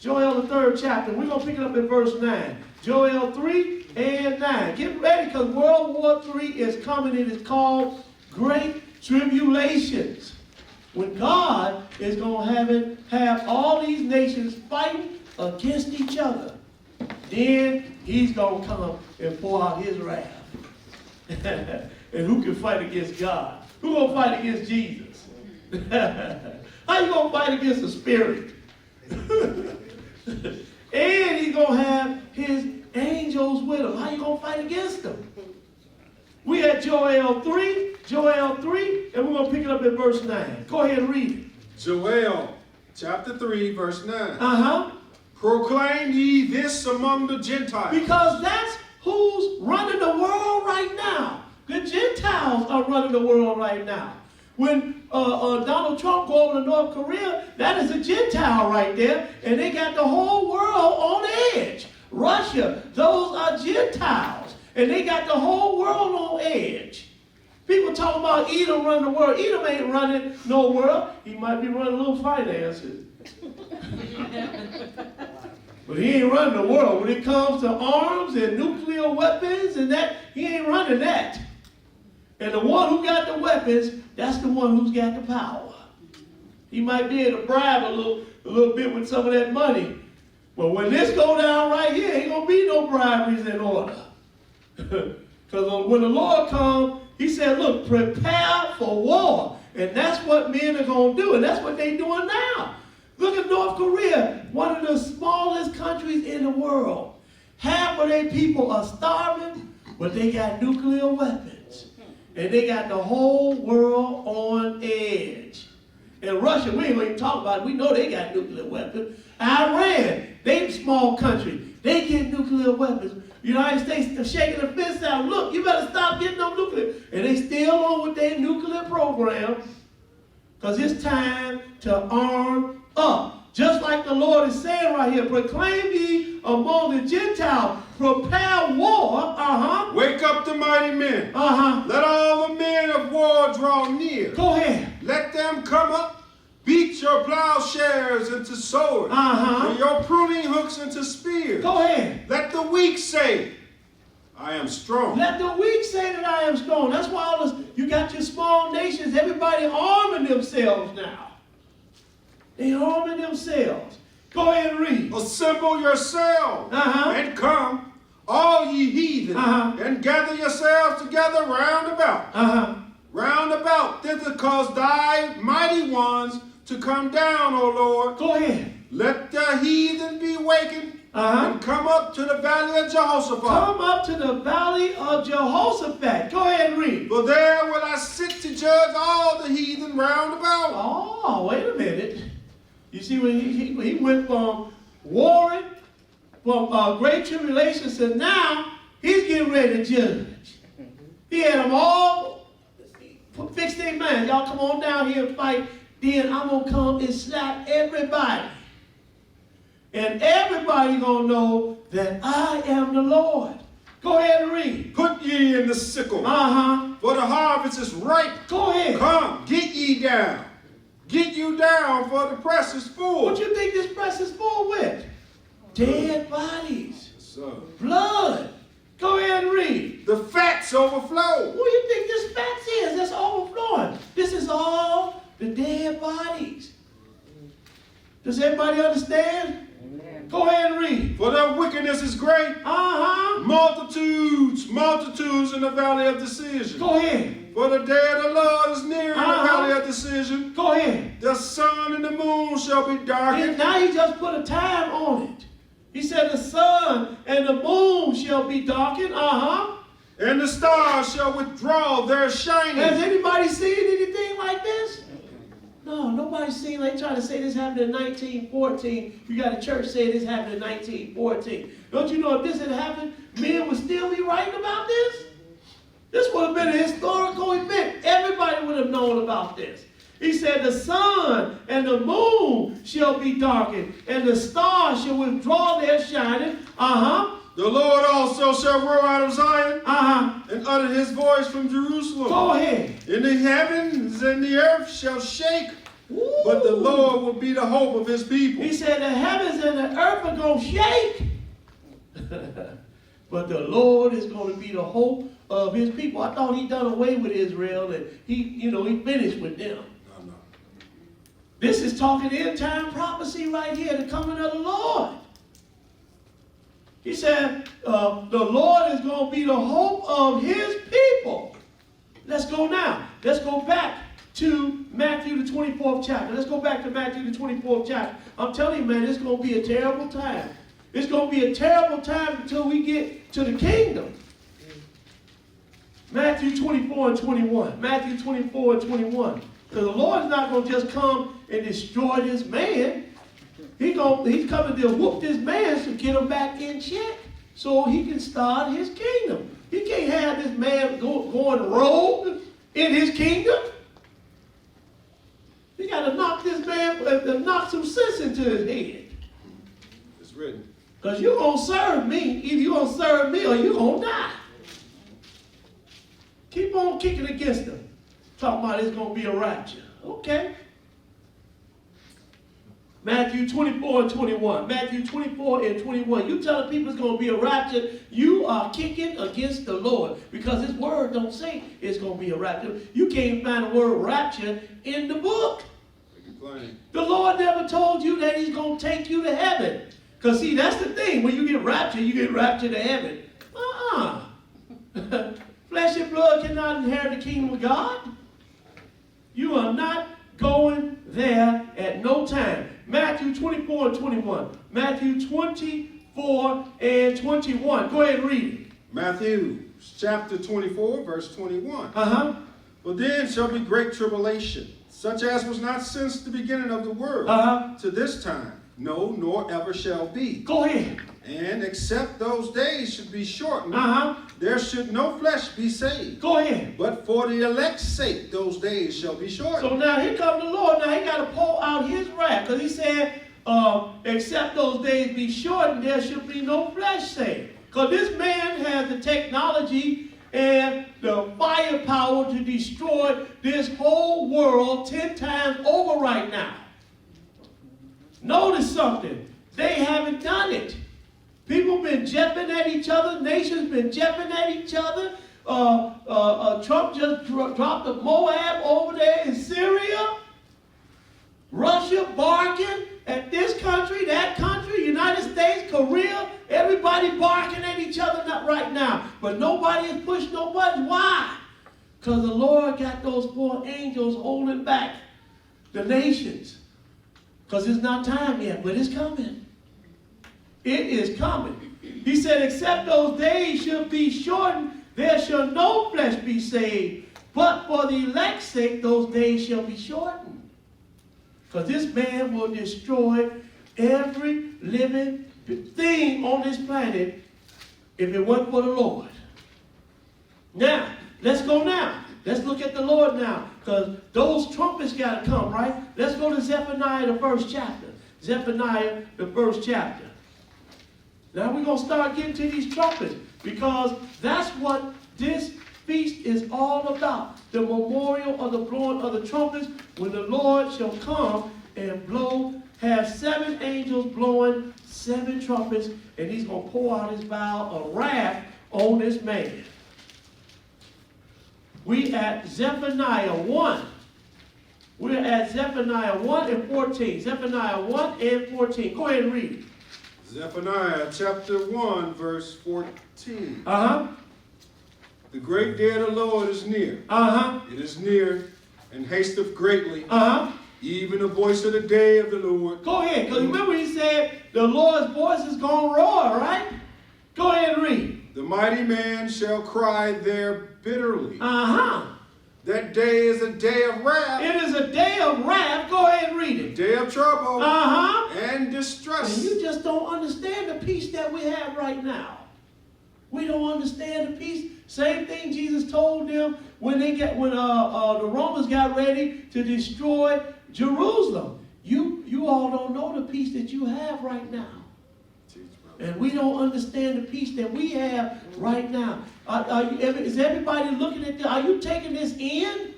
Joel, the 3rd chapter. We're going to pick it up in verse 9. Joel 3 and 9. Get ready, because World War III is coming. It is called Great Tribulations. When God is going to have all these nations fighting against each other. Then he's going to come and pour out his wrath. And who can fight against God? Who going to fight against Jesus? How you going to fight against the Spirit? And he's going to have his angels with him. How you going to fight against them? We had Joel 3, and we're going to pick it up at verse 9. Go ahead and read it. Joel chapter 3, verse 9. Proclaim ye this among the Gentiles. Because that's who's running the world right now. The Gentiles are running the world right now. When Donald Trump go over to North Korea, that is a Gentile right there, and they got the whole world on edge. Russia, those are Gentiles, and they got the whole world on edge. People talk about Edom running the world. Edom ain't running no world. He might be running a little finances. But he ain't running the world. When it comes to arms and nuclear weapons and that, he ain't running that. And the one who got the weapons, that's the one who's got the power. He might be able to bribe a little bit with some of that money. But when this go down right here, ain't going to be no briberies in order. Because when the Lord comes, he said, look, prepare for war. And that's what men are going to do. And that's what they're doing now. Look at North Korea, one of the smallest countries in the world. Half of their people are starving, but they got nuclear weapons. And they got the whole world on edge. And Russia, we ain't going to talk about it. We know they got nuclear weapons. Iran, they small country. They get nuclear weapons. United States are shaking the fist out. Look, you better stop getting them nuclear. And they still on with their nuclear program because it's time to arm up. Just like the Lord is saying right here, proclaim ye among the Gentiles, prepare war. Wake up the mighty men. Let all the men of war draw near. Go ahead. Let them come up. Beat your plowshares into swords, and your pruning hooks into spears. Go ahead. Let the weak say, I am strong. Let the weak say that I am strong. That's why all this, you got your small nations, everybody arming themselves now. They arming themselves. Go ahead and read. Assemble yourselves and come, all ye heathen, and gather yourselves together round about. Round about thither cause thy mighty ones to come down, O Lord. Go ahead. Let the heathen be wakened and come up to the valley of Jehoshaphat. Come up to the valley of Jehoshaphat. Go ahead and read. For there will I sit to judge all the heathen round about. Oh, wait a minute. You see, when he went from warring, from great tribulation, to now he's getting ready to judge. He had them all fix their minds. Y'all come on down here and fight. Then I'm going to come and slap everybody. And everybody going to know that I am the Lord. Go ahead and read. Put ye in the sickle. For the harvest is ripe. Go ahead. Come, get ye down. Get you down, for the press is full. What you think this press is full with? Dead bodies. Yes, sir. Blood. Go ahead and read. The fats overflow. What do you think this fat is that's overflowing? This is all the dead bodies. Does everybody understand? Amen. Go ahead and read. For their wickedness is great. Multitudes, multitudes in the valley of decision. Go ahead. For the day of the Lord is near in the valley of decision. Go ahead. The sun and the moon shall be darkened. And now he just put a time on it. He said the sun and the moon shall be darkened. And the stars shall withdraw their shining. Has anybody seen anything like this? No, nobody's seen. They trying to say this happened in 1914. You got a church say this happened in 1914. Don't you know if this had happened, men would still be writing about this? This would have been a historical event. Everybody would have known about this. He said the sun and the moon shall be darkened, and the stars shall withdraw their shining. The Lord also shall roar out of Zion, and utter his voice from Jerusalem. Go ahead. And the heavens and the earth shall shake, Ooh. but the Lord will be the hope of his people. He said the heavens and the earth are going to shake, but the Lord is going to be the hope of his people. I thought he done away with Israel, and he finished with them. No. This is talking end time prophecy right here, the coming of the Lord. He said, the Lord is going to be the hope of his people. Let's go now. Let's go back to Matthew the 24th chapter. Let's go back to Matthew the 24th chapter. I'm telling you, man, it's going to be a terrible time. It's going to be a terrible time until we get to the kingdom. Matthew 24 and 21. Matthew 24 and 21. Because the Lord is not going to just come and destroy this man. He's coming to whoop this man to get him back in check so he can start his kingdom. He can't have this man going rogue in his kingdom. He got to knock this man, knock some sense into his head. It's written. Because you're going to serve me. Either you're going to serve me or you're going to die. Keep on kicking against him. Talking about it's going to be a rapture. Okay. Matthew 24 and 21. Matthew 24 and 21. You telling people it's going to be a rapture, you are kicking against the Lord. Because his word don't say it's going to be a rapture. You can't find the word rapture in the book. The Lord never told you that he's going to take you to heaven. Because see, that's the thing. When you get raptured to heaven. Flesh and blood cannot inherit the kingdom of God. You are not going there at no time. Matthew 24 and 21. Matthew 24 and 21. Go ahead and read it. Matthew chapter 24, verse 21. For then shall be great tribulation, such as was not since the beginning of the world to this time, no, nor ever shall be. Go ahead. And except those days should be shortened, there should no flesh be saved. Go ahead. But for the elect's sake, those days shall be shortened. So now here comes the Lord. Now he got to pour out his wrath. Because he said, except those days be shortened, there should be no flesh saved. Because this man has the technology and the firepower to destroy this whole world 10 times over right now. Notice something. They haven't done it. People been jepping at each other. Nations been jepping at each other. Trump just dropped the Moab over there in Syria. Russia barking at this country, that country, United States, Korea. Everybody barking at each other right now. But nobody has pushed no buttons. Why? Because the Lord got those 4 angels holding back the nations. Because it's not time yet, but it's coming. It is coming. He said, except those days should be shortened, there shall no flesh be saved. But for the elect's sake, those days shall be shortened. Because this man will destroy every living thing on this planet if it wasn't for the Lord. Now, let's go now. Let's look at the Lord now. Because those trumpets got to come, right? Let's go to Zephaniah, the 1st chapter. Zephaniah, the 1st chapter. Now we're going to start getting to these trumpets. Because that's what this feast is all about. The memorial of the blowing of the trumpets, when the Lord shall come and blow, have 7 angels blowing 7 trumpets, and he's going to pour out his vial of wrath on this man. We at Zephaniah 1. We're at Zephaniah 1 and 14. Zephaniah 1 and 14. Go ahead and read it. Zephaniah chapter 1, verse 14. The great day of the Lord is near. It is near and hasteth greatly. Even the voice of the day of the Lord. Go ahead, because remember he said the Lord's voice is going to roar, right? Go ahead and read. The mighty man shall cry there bitterly. That day is a day of wrath. It is a day of wrath. Go ahead and read it. A day of trouble and distress. And you just don't understand the peace that we have right now. We don't understand the peace. Same thing Jesus told them when the Romans got ready to destroy Jerusalem. You all don't know the peace that you have right now. And we don't understand the peace that we have right now. Is everybody looking at this? Are you taking this in?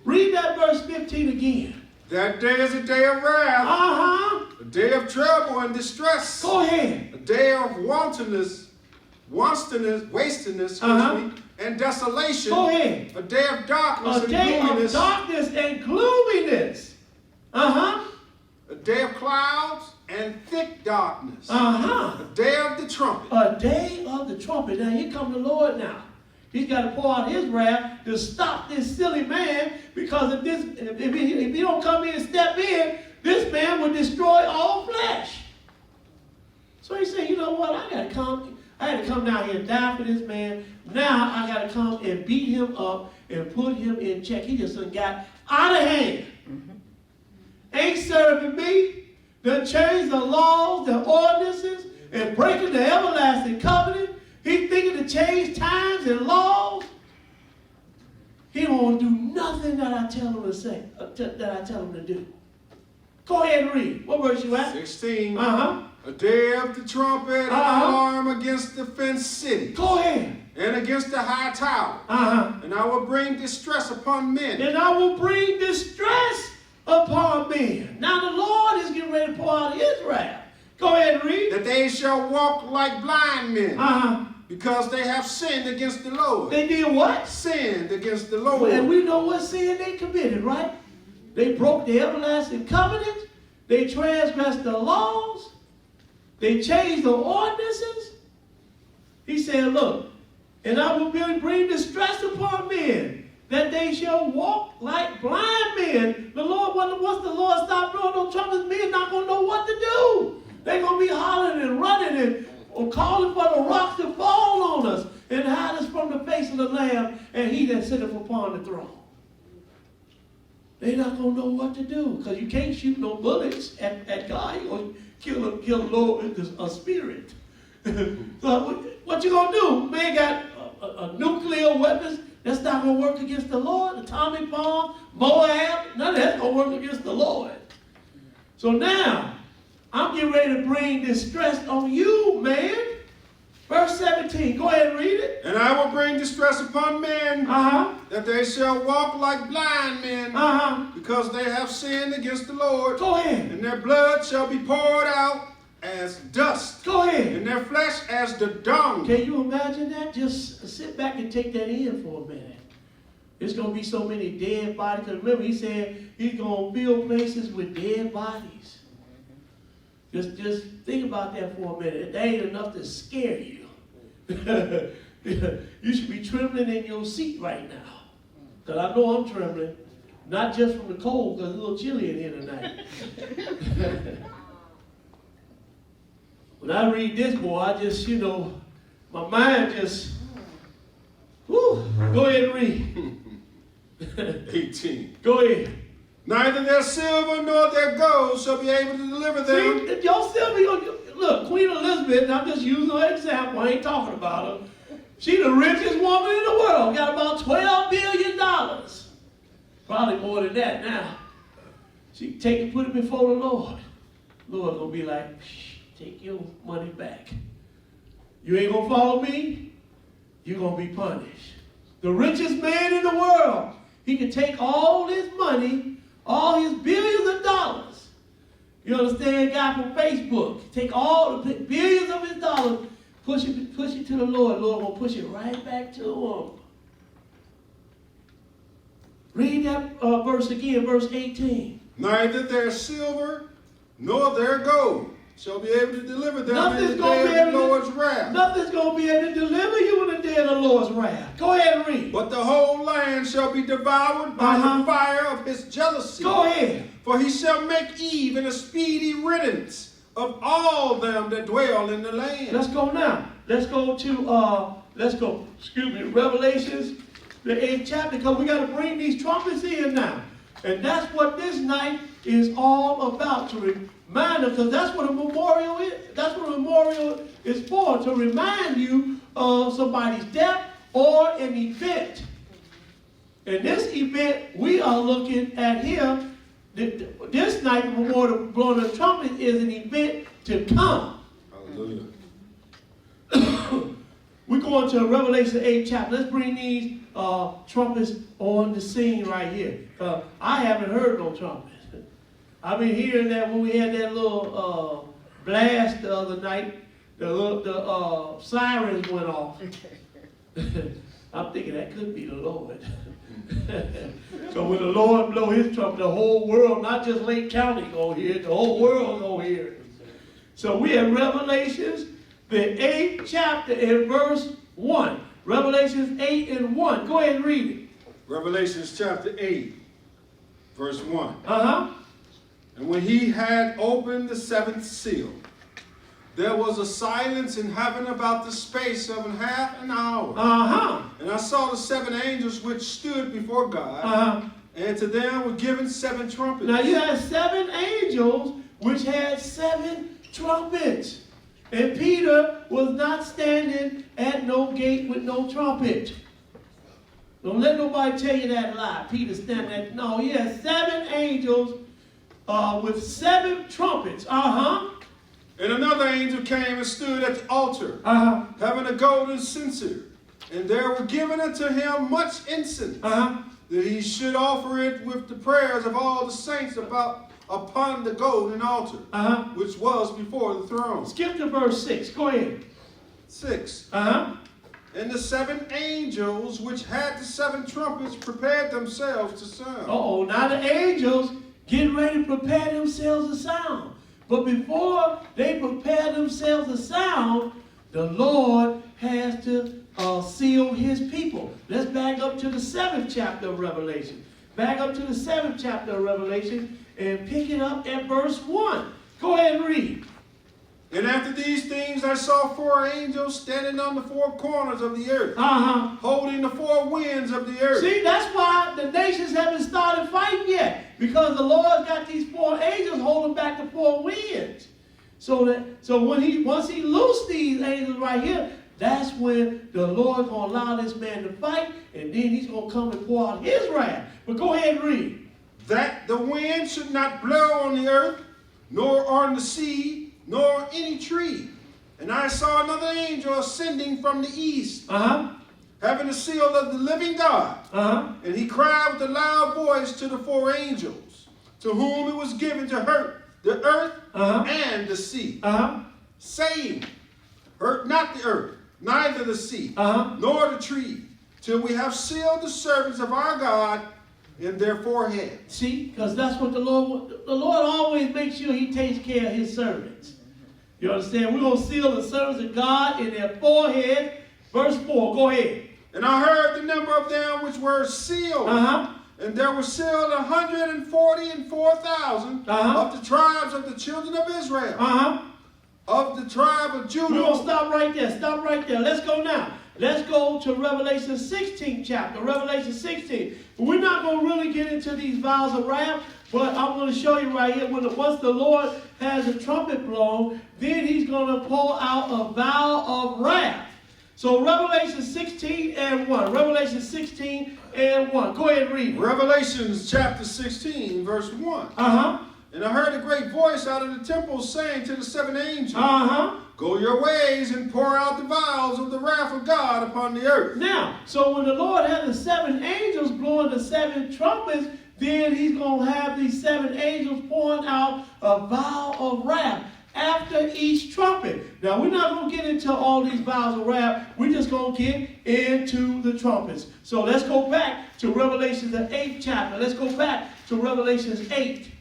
Read that verse 15 again. That day is a day of wrath. A day of trouble and distress. Go ahead. A day of wastedness, and desolation. Go ahead. A day of darkness and gloominess. A day of darkness and gloominess. A day of clouds and thick darkness. A day of the trumpet. A day of the trumpet. Now here comes the Lord now. He's got to pour out his wrath to stop this silly man, because if he don't come in and step in, this man will destroy all flesh. So he said, you know what, I had to come down here and die for this man. Now I got to come and beat him up and put him in check. He just got out of hand. Ain't serving me. Done changed the laws, the ordinances, and breaking the everlasting covenant. He thinking to change times and laws. He don't want to do nothing that I tell him to say, that I tell him to do. Go ahead and read. What verse you at? 16. A day of the trumpet and alarm against the fenced city. Go ahead. And against the high tower. And I will bring distress upon men. And I will bring distress upon men. Now the Lord is getting ready to pour out his wrath. Go ahead and read. That they shall walk like blind men. Because they have sinned against the Lord. They did what? Sinned against the Lord. And we know what sin they committed, right? They broke the everlasting covenant. They transgressed the laws. They changed the ordinances. He said, look, and I will bring distress upon men, that they shall walk like blind men. The Lord, once the Lord stopped blowing those trumpets, men not going to know what to do. They're going to be hollering and running and calling for the rocks to fall on us and hide us from the face of the Lamb and he that sitteth upon the throne. They're not going to know what to do because you can't shoot no bullets at God. You're going to kill a Lord, a spirit. So what you going to do? Man got a nuclear weapons. That's not going to work against the Lord. Atomic bomb, Moab, none of that's going to work against the Lord. So now, I'm getting ready to bring distress on you, man. Verse 17, go ahead and read it. And I will bring distress upon men, that they shall walk like blind men, because they have sinned against the Lord. Go ahead. And their blood shall be poured out as dust. Go ahead. And their flesh as the dung. Can you imagine that? Just sit back and take that in for a minute. There's going to be so many dead bodies. Because remember, he said he's going to fill places with dead bodies. Just think about that for a minute. That ain't enough to scare you. You should be trembling in your seat right now. Because I know I'm trembling. Not just from the cold, because it's a little chilly in here tonight. When I read this, boy, I just, my mind just, whoo, go ahead and read. 18. Go ahead. Neither their silver nor their gold shall be able to deliver them. See, your silver, look, Queen Elizabeth, and I'm just using her example, I ain't talking about her. She's the richest woman in the world, got about $12 billion. Probably more than that now. She take and put it before the Lord. Lord gonna be like, take your money back. You ain't gonna follow me, you're gonna be punished. The richest man in the world, he can take all his money, all his billions of dollars. You understand, guy from Facebook, take all the billions of his dollars, push it to the Lord. Lord will push it right back to him. Read that verse again, verse 18. Neither their silver nor their gold shall be able to deliver them Nothing's in the day of the Lord's wrath. Nothing's going to be able to deliver you in the day of the Lord's wrath. Go ahead and read. But the whole land shall be devoured by the fire of his jealousy. Go ahead. For he shall make even a speedy riddance of all them that dwell in the land. Let's go now. Let's go to, Revelations, the 8th chapter, because we got to bring these trumpets in now. And that's what this night is all about, to remind us, because that's what a memorial is. That's what a memorial is for, to remind you of somebody's death or an event. And this event we are looking at here, this night, the memorial blowing of the trumpet is an event to come. Hallelujah. We're going to Revelation 8th chapter. Let's bring these trumpets on the scene right here. I haven't heard no trumpets. I've been hearing that when we had that little blast the other night, the sirens went off. I'm thinking that could be the Lord. So when the Lord blow his trumpet, the whole world, not just Lake County, gonna hear it, the whole world gonna hear it. So we have Revelations, the 8th chapter in verse 1. Revelations 8 and 1. Go ahead and read it. Revelations chapter 8, verse 1. And when he had opened the seventh seal, there was a silence in heaven about the space of half an hour. And I saw the 7 angels which stood before God, and to them were given 7 trumpets. Now you have 7 angels which had 7 trumpets. And Peter was not standing at no gate with no trumpet. Don't let nobody tell you that lie. Peter standing at, no, he had 7 angels with 7 trumpets. And another angel came and stood at the altar, having a golden censer. And there were given unto him much incense, that he should offer it with the prayers of all the saints upon the golden altar, which was before the throne. Skip to verse 6. Go ahead. 6. And the 7 angels which had the 7 trumpets prepared themselves to sound. Now the angels getting ready to prepare themselves to sound. But before they prepare themselves to sound, the Lord has to seal his people. Let's back up to the 7th chapter of Revelation. Back up to the 7th chapter of Revelation and pick it up at verse 1. Go ahead and read. And after these things I saw 4 angels standing on the 4 corners of the earth, holding the 4 winds of the earth. See, that's why the nations haven't started fighting yet, because the Lord got these 4 angels holding back the 4 winds. So once he loosed these angels right here, that's when the Lord's going to allow this man to fight, and then he's going to come and pour out his wrath. But go ahead and read. That the wind should not blow on the earth, nor on the sea, nor any tree. And I saw another angel ascending from the east, having the seal of the living God. And he cried with a loud voice to the 4 angels, to whom it was given to hurt the earth and the sea, saying, hurt not the earth, neither the sea, nor the tree, till we have sealed the servants of our God in their foreheads. See, because that's what the Lord always makes sure he takes care of his servants. You understand? We're going to seal the servants of God in their foreheads. Verse 4, go ahead. And I heard the number of them which were sealed. And there were sealed 144,000 of the tribes of the children of Israel. Of the tribe of Judah. We're going to stop right there. Stop right there. Let's go now. Let's go to Revelation 16 chapter. Revelation 16. We're not going to really get into these vials of wrath, but I'm going to show you right here. Once the Lord has a trumpet blown, then he's going to pour out a vial of wrath. So Revelation 16 and 1. Revelation 16 and 1. Go ahead and read. Revelation chapter 16, verse 1. And I heard a great voice out of the temple saying to the 7 angels, go your ways and pour out the vials of the wrath of God upon the earth. Now, so when the Lord had the 7 angels blowing the 7 trumpets, then he's going to have these 7 angels pouring out a vial of wrath after each trumpet. Now, we're not going to get into all these vials of wrath. We're just going to get into the trumpets. So let's go back to Revelation, the 8th chapter. Let's go back to Revelation 8.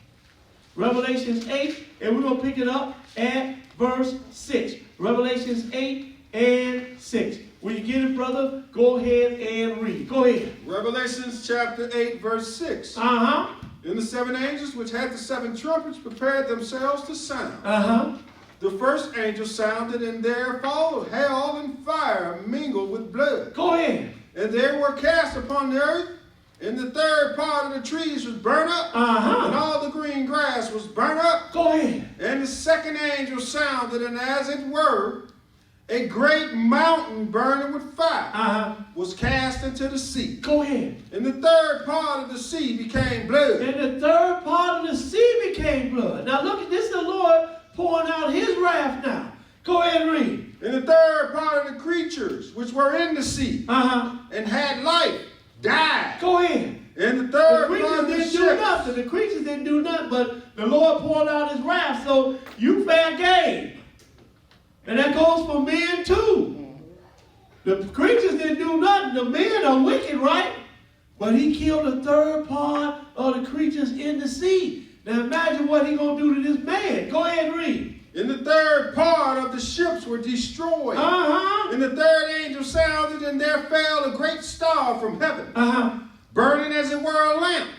Revelation 8, and we're going to pick it up at verse 6. Revelation 8 and 6. When you get it, brother, go ahead and read. Go ahead. Revelation chapter 8, verse 6. And the 7 angels which had the 7 trumpets prepared themselves to sound. The first angel sounded, and there followed hail and fire mingled with blood. Go ahead. And they were cast upon the earth, and the 3rd part of the trees was burnt up, and all the green grass was burnt up. Go ahead. And the 2nd angel sounded, and as it were, a great mountain burning with fire was cast into the sea. Go ahead. And the 3rd part of the sea became blood. And the 3rd part of the sea became blood. Now look, this is the Lord pouring out his wrath now. Go ahead and read. And the 3rd part of the creatures which were in the sea and had life died. Go ahead. And the 3rd part of the creatures didn't do nothing. The creatures didn't do nothing, but the Lord poured out his wrath, so you fair game. And that goes for men too. The creatures didn't do nothing. The men are wicked, right? But he killed the 3rd part of the creatures in the sea. Now imagine what he's going to do to this man. Go ahead and read. And the 3rd part of the ships were destroyed. And the 3rd angel sounded, and there fell a great star from heaven, burning as it were a lamp.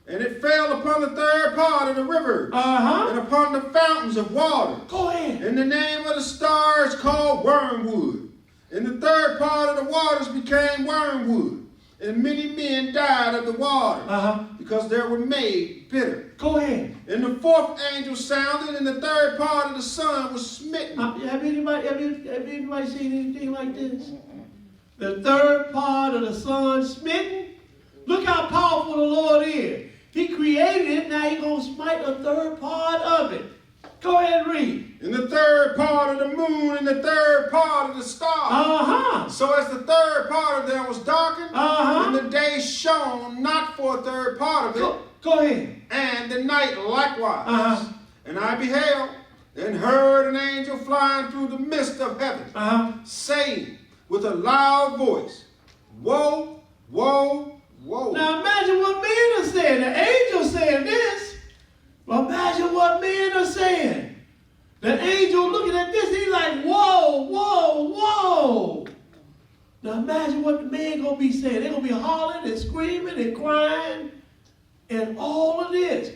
And it fell upon the 3rd part of the river, and upon the fountains of water. Go ahead. And the name of the star is called wormwood. And the 3rd part of the waters became wormwood. And many men died of the water, because they were made bitter. Go ahead. And the 4th angel sounded, and the 3rd part of the sun was smitten. Have anybody seen anything like this? The 3rd part of the sun smitten? Look how powerful the Lord is. He created it, now he's going to smite a 3rd part of it. Go ahead and read. And the 3rd part of the moon and the 3rd part of the stars. So as the 3rd part of them was darkened, and the day shone not for a 3rd part of it. Go ahead. And the night likewise. And I beheld and heard an angel flying through the midst of heaven, saying with a loud voice, woe, woe, woe. Now imagine what men are saying. The angel saying this. But imagine what men are saying. The angel looking at this, he's like, whoa, whoa, whoa. Now imagine what the man going to be saying. They're going to be hollering and screaming and crying and all of this.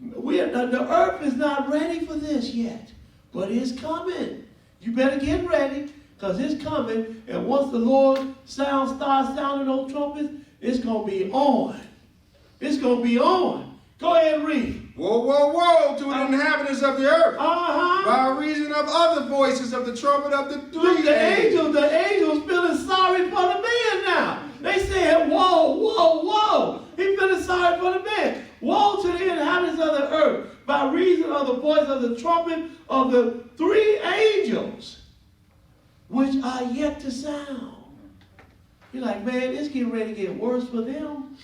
The earth is not ready for this yet, but it's coming. You better get ready, because it's coming. And once the Lord starts sounding those trumpets, it's going to be on. It's going to be on. Go ahead and read. Woe, woe, woe to the inhabitants of the earth, Uh-huh. by reason of other voices of the trumpet of the Look, three the angels. angels feeling sorry for the man now. They said, whoa, whoa, whoa. He feeling sorry for the man. Woe to the inhabitants of the earth, by reason of the voice of the trumpet of the three angels, which are yet to sound. You're like, man, it's getting ready to get worse for them.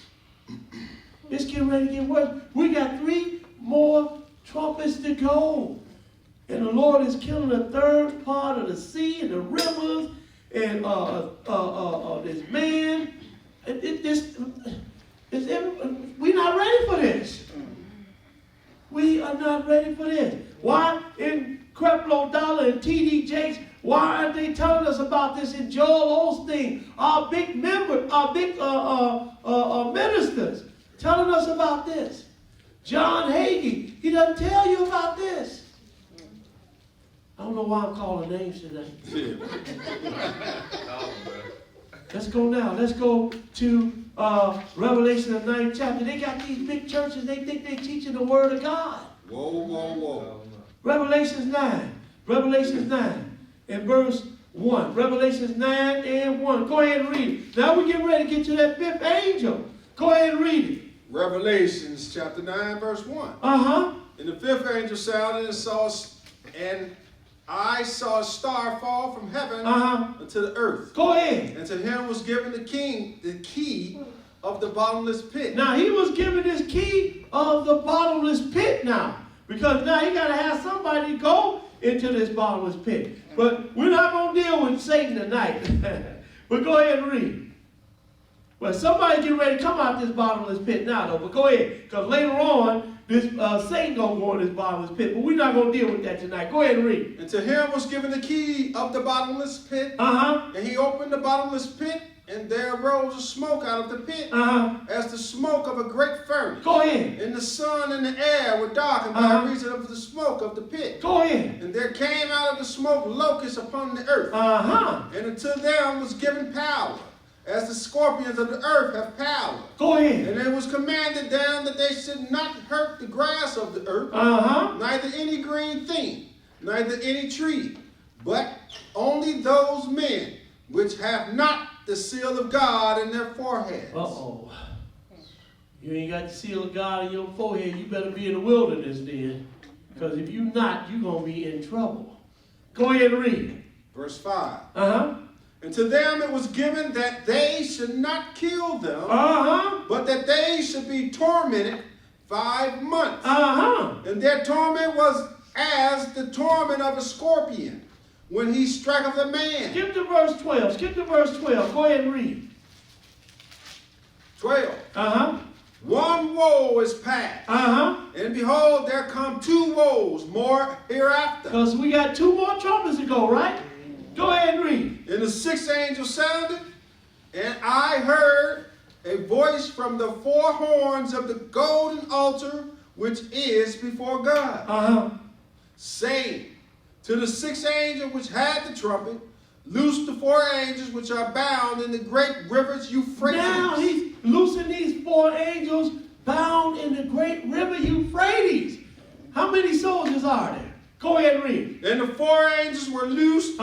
It's getting ready to get worse. We got 3 more trumpets to go. And the Lord is killing a third part of the sea and the rivers and this man. We're not ready for this. We are not ready for this. Why in Creflo Dollar and T.D. Jakes, why aren't they telling us about this in Joel Osteen? Our big members, our big ministers telling us about this. John Hagee, he doesn't tell you about this. I don't know why I'm calling names today. Let's go now. Let's go to Revelation, the 9th chapter. They got these big churches. They think they're teaching the word of God. Whoa, whoa, whoa. Revelation 9. Revelation 9 and verse 1. Revelation 9 and 1. Go ahead and read it. Now we're getting ready to get to that 5th angel. Go ahead and read it. Revelations chapter 9, verse 1. Uh-huh. And the 5th angel sounded and I saw a star fall from heaven unto the earth. Go ahead. And to him was given the key of the bottomless pit. Now he was given this key of the bottomless pit now. Because now he got to have somebody go into this bottomless pit. But we're not going to deal with Satan tonight. But go ahead and read. Well, somebody get ready to come out this bottomless pit now, though. But go ahead. Because later on, this Satan going to go in this bottomless pit. But we're not going to deal with that tonight. Go ahead and read. And to him was given the key of the bottomless pit. And he opened the bottomless pit, and there arose a smoke out of the pit, as the smoke of a great furnace. Go ahead. And the sun and the air were darkened by reason of the smoke of the pit. Go ahead. And there came out of the smoke locusts upon the earth. And unto them was given power, as the scorpions of the earth have power. Go ahead. And it was commanded them that they should not hurt the grass of the earth, neither any green thing, neither any tree, but only those men which have not the seal of God in their foreheads. Uh-oh. You ain't got the seal of God in your forehead. You better be in the wilderness then. Because if you're not, you're going to be in trouble. Go ahead and read. Verse 5. And to them it was given that they should not kill them, but that they should be tormented 5 months. And their torment was as the torment of a scorpion when he striketh a man. Skip to verse 12. Skip to verse 12. Go ahead and read. 12. One woe is past. And behold, there come 2 woes more hereafter. Because we got 2 more trumpets to go, right? Go ahead and read. And the 6th angel sounded, and I heard a voice from the 4 horns of the golden altar which is before God, saying to the 6th angel which had the trumpet, loose the 4 angels which are bound in the great rivers Euphrates. Now he's loosing these 4 angels bound in the great river Euphrates. How many soldiers are there? Go ahead and read. And the 4 angels were loosed,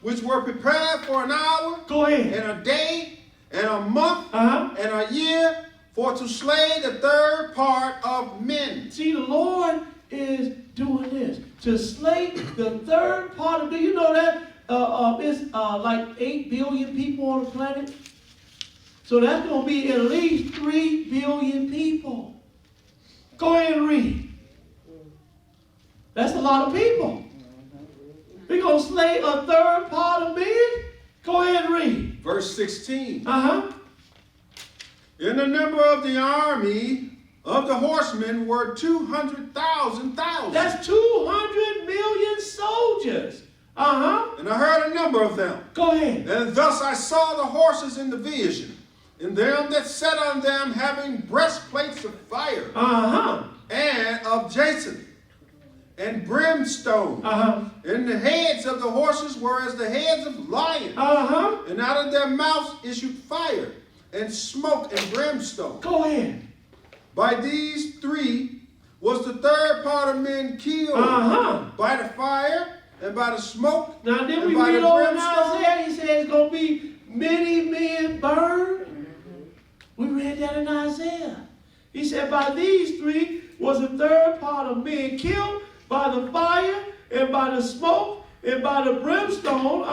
which were prepared for an hour, go ahead, and a day, and a month, and a year, for to slay the 3rd part of men. See, the Lord is doing this. To slay the 3rd part of, do you know that it's like 8 billion people on the planet? So that's going to be at least 3 billion people. Go ahead and read. That's a lot of people. We're going to slay a 3rd part of men? Go ahead and read. Verse 16. In the number of the army of the horsemen were 200,000. That's 200 million soldiers. And I heard a number of them. Go ahead. And thus I saw the horses in the vision, and them that sat on them having breastplates of fire. and of jacinth, and brimstone. And the heads of the horses were as the heads of lions. And out of their mouths issued fire, and smoke, and brimstone. Go ahead. By these three was the third part of men killed. By the fire, and by the smoke. Now then and we by read the over in brimstone. Isaiah, he says it's going to be many men burned. We read that in Isaiah. He said by these three was the third part of men killed, by the fire, and by the smoke, and by the brimstone,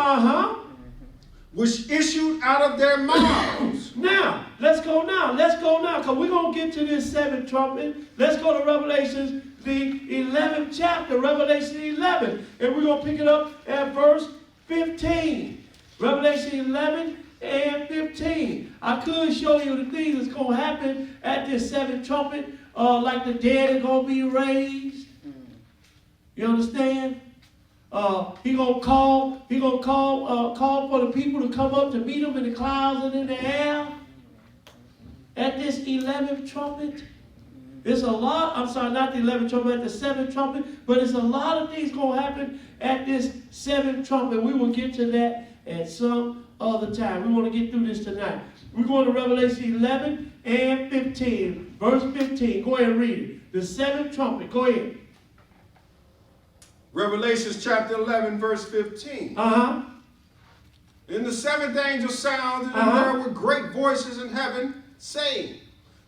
which issued out of their mouths. Now, let's go now, because we're going to get to this seventh trumpet. Let's go to Revelation, the 11th chapter, Revelation 11, and we're going to pick it up at verse 15. Revelation 11 and 15. I could show you the things that's going to happen at this seventh trumpet, like the dead are going to be raised. You understand? He gonna call for the people to come up to meet him in the clouds and in the air. At this 11th trumpet, it's a lot. I'm sorry, not the 11th trumpet, at the 7th trumpet, but it's a lot of things gonna happen at this 7th trumpet. We will get to that at some other time. We want to get through this tonight. We're going to Revelation 11 and 15, verse 15. Go ahead and read it. The 7th trumpet. Go ahead. Revelation chapter 11, verse 15. And the seventh angel sounded, and there were great voices in heaven, saying,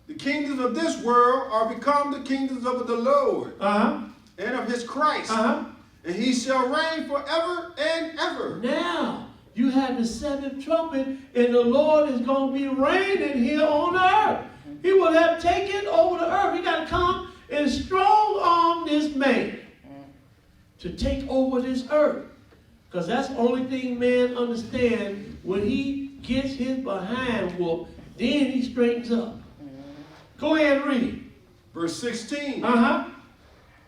the kingdoms of this world are become the kingdoms of the Lord and of his Christ. And he shall reign forever and ever. Now, you have the 7th trumpet, and the Lord is going to be reigning here on earth. He will have taken over the earth. He got to come and strong arm this man to take over this earth. Because that's the only thing man understands. When he gets his behind whooped, then he straightens up. Go ahead and read. Verse 16.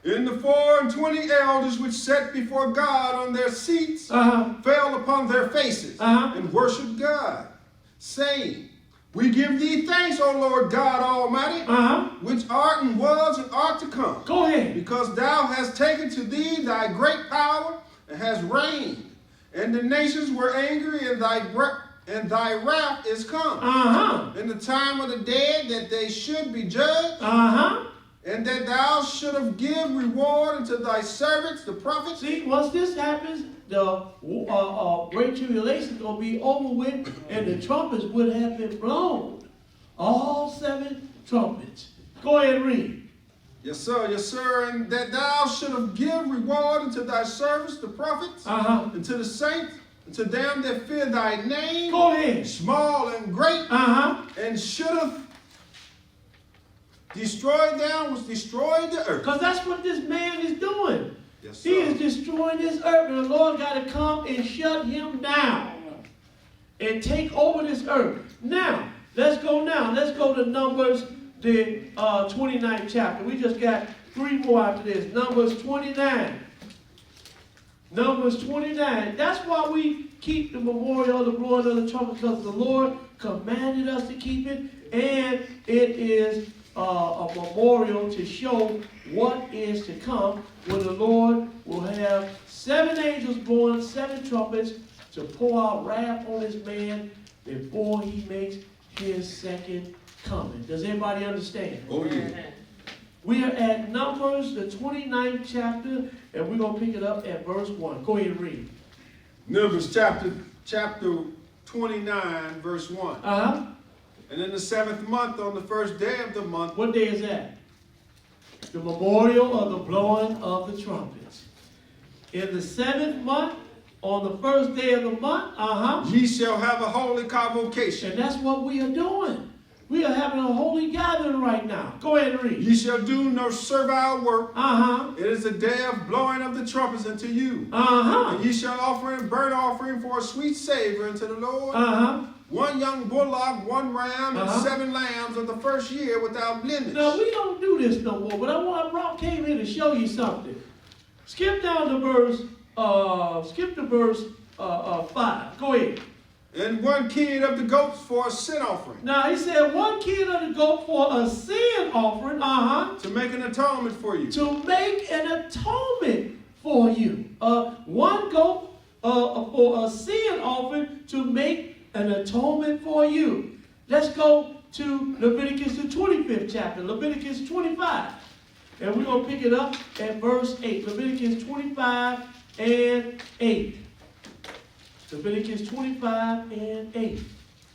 And the 24 elders which sat before God on their seats fell upon their faces and worshiped God, saying, we give thee thanks, O Lord God Almighty, which art and was and art to come. Go ahead. Because thou hast taken to thee thy great power and hast reigned, and the nations were angry, and thy wrath is come. In the time of the dead, that they should be judged, and that thou shouldst give reward unto thy servants, the prophets. See, once this happens, the great tribulation is going to be over with, and the trumpets would have been blown. All 7 trumpets. Go ahead and read. Yes, sir. Yes, sir. And that thou shouldst give reward unto thy servants, the prophets, and to the saints, and to them that fear thy name. Go ahead. Small and great. And shouldst destroy them which destroyed the earth. Because that's what this man is doing. Yes, sir. He is destroying this earth, and the Lord got to come and shut him down and take over this earth. Now, let's go to Numbers, the 29th chapter. We just got 3 more after this. Numbers 29. Numbers 29. That's why we keep the memorial of the blowing of the trumpet, because the Lord commanded us to keep it, and it is a memorial to show what is to come when the Lord will have 7 angels blowing 7 trumpets to pour out wrath on this man before he makes his second coming. Does everybody understand? Oh, yeah. We are at Numbers, the 29th chapter, and we're going to pick it up at verse 1. Go ahead and read. Numbers chapter 29, verse 1. And in the 7th month, on the first day of the month. What day is that? The memorial of the blowing of the trumpets. In the 7th month, on the first day of the month, ye shall have a holy convocation. And that's what we are doing. We are having a holy gathering right now. Go ahead and read. Ye shall do no servile work. It is a day of blowing of the trumpets unto you. And ye shall offer a burnt offering for a sweet savor unto the Lord. 1 young bullock, 1 ram, and 7 lambs of the first year without blemish. Now, we don't do this no more, but I came here to show you something. Skip down to verse 5. Go ahead. And 1 kid of the goats for a sin offering. Now he said 1 kid of the goat for a sin offering. To make an atonement for you. To make an atonement for you. 1 goat for a sin offering to make an atonement for you. Let's go to Leviticus the 25th chapter. Leviticus 25. And we're going to pick it up at verse 8. Leviticus 25 and 8. Leviticus 25 and 8.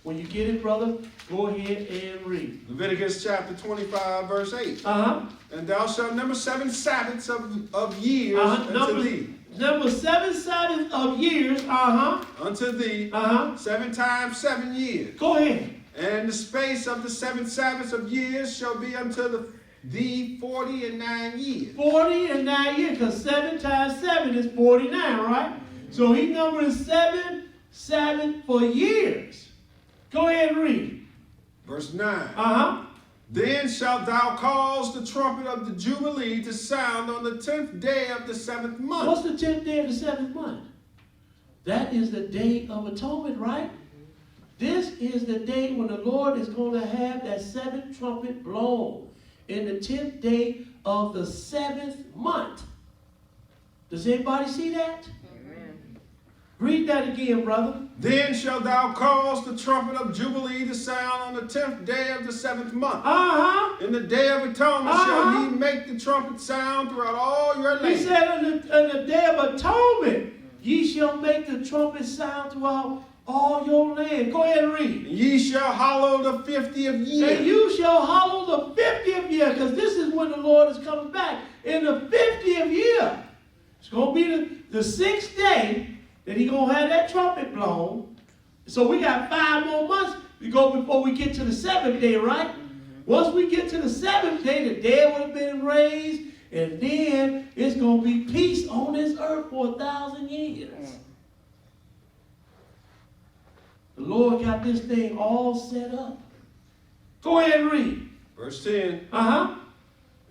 When you get it, brother, go ahead and read. Leviticus chapter 25, verse 8. And thou shalt number 7 Sabbaths of years unto thee. Number 7 Sabbaths of years, unto thee, 7 times 7 years. Go ahead. And the space of the 7 Sabbaths of years shall be unto thee 49 years. 49 years, because 7 times 7 is 49, right? So he numbered 7 Sabbaths for years. Go ahead and read. Verse 9. Then shalt thou cause the trumpet of the Jubilee to sound on the 10th day of the 7th month. What's the 10th day of the 7th month? That is the Day of Atonement, right? This is the day when the Lord is going to have that 7th trumpet blown in the 10th day of the 7th month. Does anybody see that? Amen. Read that again, brother. Then shalt thou cause the trumpet of Jubilee to sound on the 10th day of the 7th month. In the day of atonement shall ye make the trumpet sound throughout all your land. He said on the day of atonement, ye shall make the trumpet sound throughout all your land. Go ahead and read. And ye shall hallow the 50th year. And you shall hallow the 50th year, because this is when the Lord is coming back. In the 50th year, it's going to be the 6th day that he's going to have that trumpet blown. So we got 5 more months to go before we get to the 7th day, right? Once we get to the 7th day, the dead will have been raised, and then it's going to be peace on this earth for 1,000 years. The Lord got this thing all set up. Go ahead and read. Verse 10.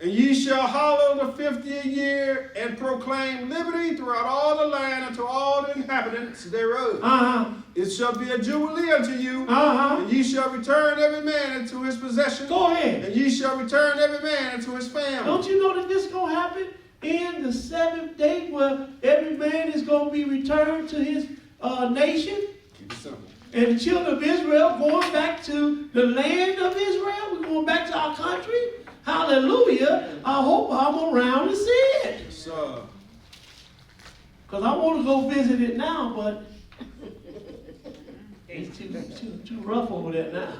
And ye shall hallow the 50th year and proclaim liberty throughout all the land unto all the inhabitants thereof. It shall be a jubilee unto you, and ye shall return every man into his possession. Go ahead. And ye shall return every man into his family. Don't you know that this is going to happen in the 7th day, where every man is going to be returned to his nation? Keep it simple. And the children of Israel going back to the land of Israel. We're going back to our country. Hallelujah. I hope I'm around to see it. Yes, because I want to go visit it now, but it's too rough over there now.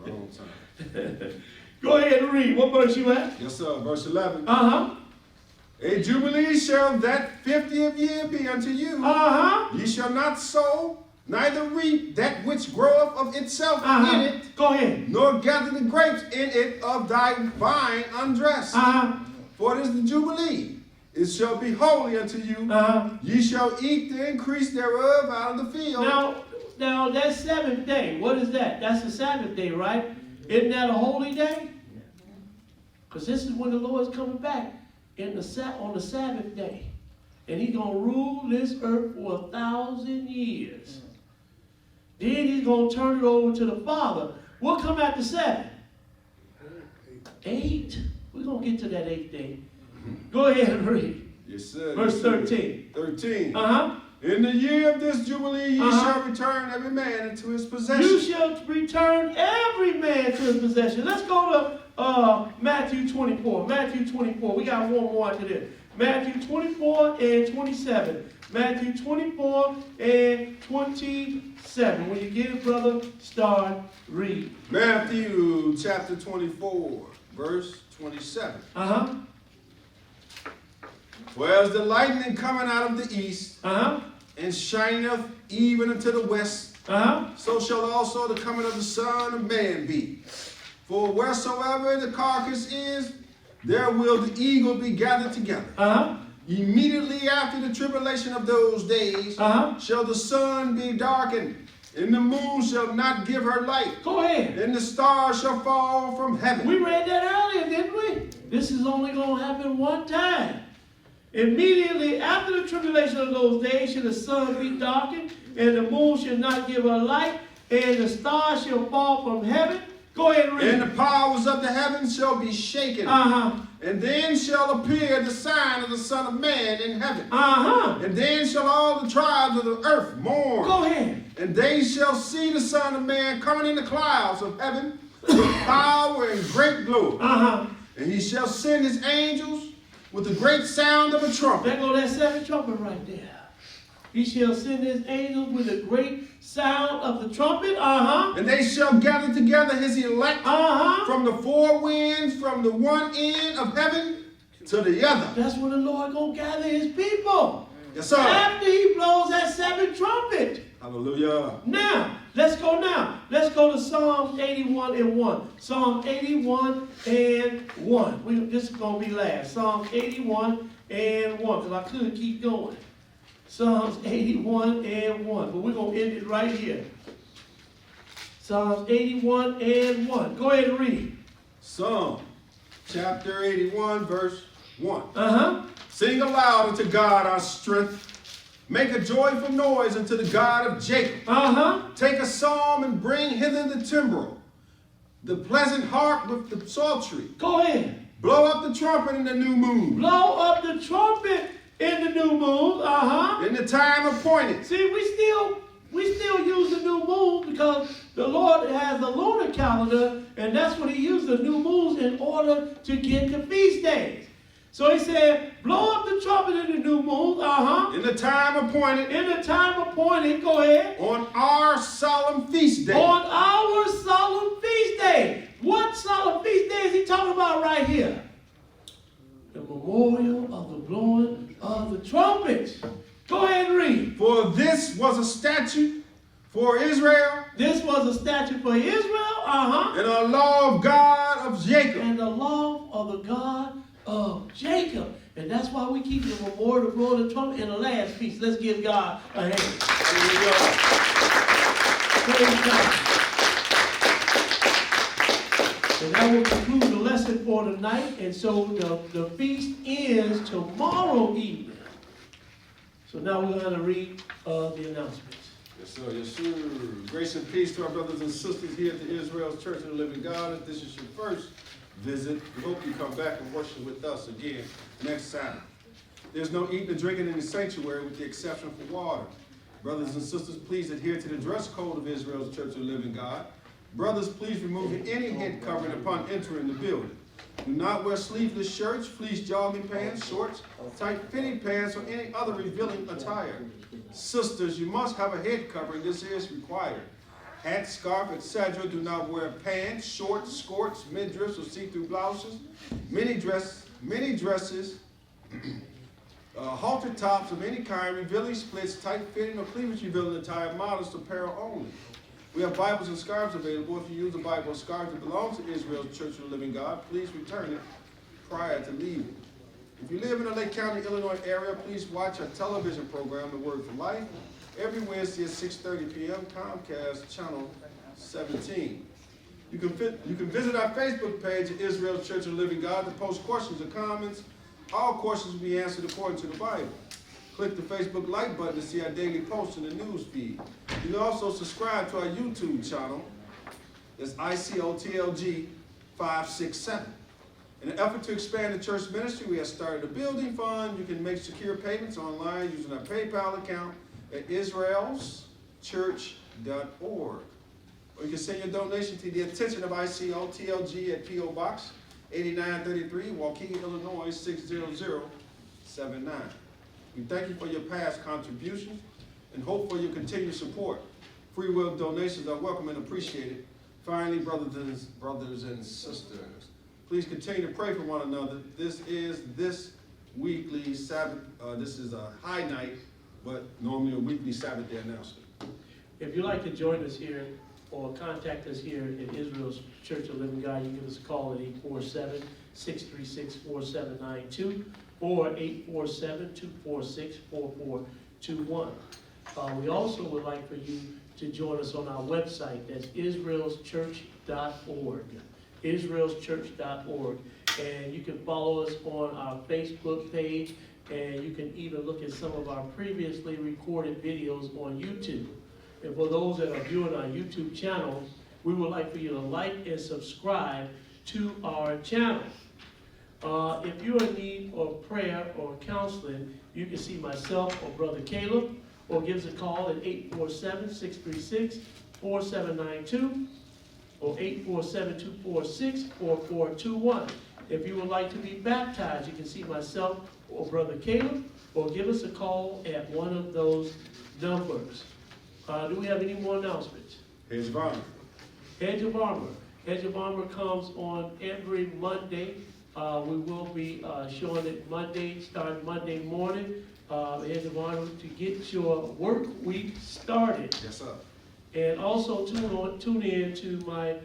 Wrong time. Go ahead and read. What verse you at? Yes, sir. Verse 11. A jubilee shall that 50th year be unto you. Ye shall not sow, neither reap that which groweth of itself in it. Go ahead. Nor gather the grapes in it of thy vine undressed. For it is the jubilee. It shall be holy unto you. Ye shall eat the increase thereof out of the field. Now that 7th day, what is that? That's the Sabbath day, right? Isn't that a holy day? Because this is when the Lord is coming back on the Sabbath day. And he's going to rule this earth for 1,000 years. Then he's going to turn it over to the Father. What come after 7? 8. We're going to get to that 8th day. Go ahead and read. Yes, sir. Verse 13. 13. In the year of this jubilee, ye shall return every man into his possession. You shall return every man to his possession. Let's go to Matthew 24. Matthew 24. We got one more after this. Matthew 24 and 27. Matthew 24 and 27. When you get it, brother, start reading. Matthew chapter 24, verse 27. Whereas the lightning coming out of the east, and shineth even unto the west, so shall also the coming of the Son of Man be. For wheresoever the carcass is, there will the eagle be gathered together. Immediately after the tribulation of those days, shall the sun be darkened, and the moon shall not give her light. Go ahead. And the stars shall fall from heaven. We read that earlier, didn't we? This is only going to happen one time. Immediately after the tribulation of those days shall the sun be darkened, and the moon shall not give her light, and the stars shall fall from heaven. Go ahead and read. And the powers of the heavens shall be shaken. And then shall appear the sign of the Son of Man in heaven. And then shall all the tribes of the earth mourn. Go ahead. And they shall see the Son of Man coming in the clouds of heaven with power and great glory. And he shall send his angels with the great sound of a trumpet. There go that seventh trumpet right there. He shall send his angels with a great sound of the trumpet. And they shall gather together his elect from the four winds, from the one end of heaven to the other. That's when the Lord gonna gather his people. Yes, sir. After he blows that seventh trumpet. Hallelujah. Now, let's go now. Let's go to Psalm 81 and 1. Psalm 81 and 1. This is going to be last. Psalm 81 and 1, because I could keep going. Psalms 81 and 1, but we're going to end it right here. Psalms 81 and 1. Go ahead and read. Psalm chapter 81, verse 1. Sing aloud unto God our strength. Make a joyful noise unto the God of Jacob. Take a psalm and bring hither the timbrel, the pleasant harp with the psaltery. Go ahead. Blow up the trumpet in the new moon. Blow up the trumpet in the new moon. In the time appointed. See, we still use the new moon because the Lord has a lunar calendar, and that's what he used the new moons in order to get the feast days. So he said, blow up the trumpet in the new moon. In the time appointed. In the time appointed. Go ahead. On our solemn feast day. On our solemn feast day. What solemn feast day is he talking about right here? The memorial of the blowing of the trumpets. Go ahead and read. For this was a statute for Israel. This was a statute for Israel. And a law of God of Jacob. And the law of the God of Jacob. And that's why we keep the memorial of the blowing of the trumpet in the last feast. Let's give God a hand. Praise God. And that will conclude the lesson for tonight. And so the feast ends tomorrow evening. So now we're going to read the announcements. Yes, sir. Yes, sir. Grace and peace to our brothers and sisters here at the Israel's Church of the Living God. If this is your first visit, we hope you come back and worship with us again next Sabbath. There's no eating or drinking in the sanctuary with the exception for water. Brothers and sisters, please adhere to the dress code of Israel's Church of the Living God. Brothers, please remove any head covering upon entering the building. Do not wear sleeveless shirts, fleece jogging pants, shorts, tight-fitting pants, or any other revealing attire. Sisters, you must have a head covering. This is required. Hat, scarf, etc. Do not wear pants, shorts, skirts, midriffs, or see-through blouses, mini dresses, halter tops of any kind, revealing splits, tight-fitting, or cleavage revealing attire, modest apparel only. We have Bibles and scarves available. If you use a Bible or scarf that belongs to Israel's Church of the Living God, please return it prior to leaving. If you live in the Lake County, Illinois area, please watch our television program, The Word for Life, every Wednesday at 6:30 p.m., Comcast Channel 17. You can visit our Facebook page at Israel's Church of the Living God to post questions or comments. All questions will be answered according to the Bible. Click the Facebook like button to see our daily posts in the news feed. You can also subscribe to our YouTube channel. That's ICOTLG 567. In an effort to expand the church ministry, we have started a building fund. You can make secure payments online using our PayPal account at israelschurch.org. Or you can send your donation to the attention of ICOTLG at P.O. Box 8933, Waukegan, Illinois 60079. We thank you for your past contributions and hope for your continued support. Free will donations are welcome and appreciated. Finally, brothers and sisters, please continue to pray for one another. This weekly Sabbath. This is a high night, but normally a weekly Sabbath day announcement. If you'd like to join us here or contact us here at Israel's Church of the Living God, you can give us a call at 847-636-4792 or 847-246-4421. We also would like for you to join us on our website. That's israelschurch.org. israelschurch.org. And you can follow us on our Facebook page, and you can even look at some of our previously recorded videos on YouTube. And for those that are viewing our YouTube channel, we would like for you to like and subscribe to our channel. If you're in need of prayer or counseling, you can see myself or Brother Caleb, or give us a call at 847-636-4792 or 847-246-4421. If you would like to be baptized, you can see myself or Brother Caleb, or give us a call at one of those numbers. Do we have any more announcements? Hedge of Honor. Hedge of Armor. Hedge of Armor comes on every Monday. We will be showing it Monday, starting Monday morning. Hedge of Armor to get your work week started. Yes, sir. And also tune in to my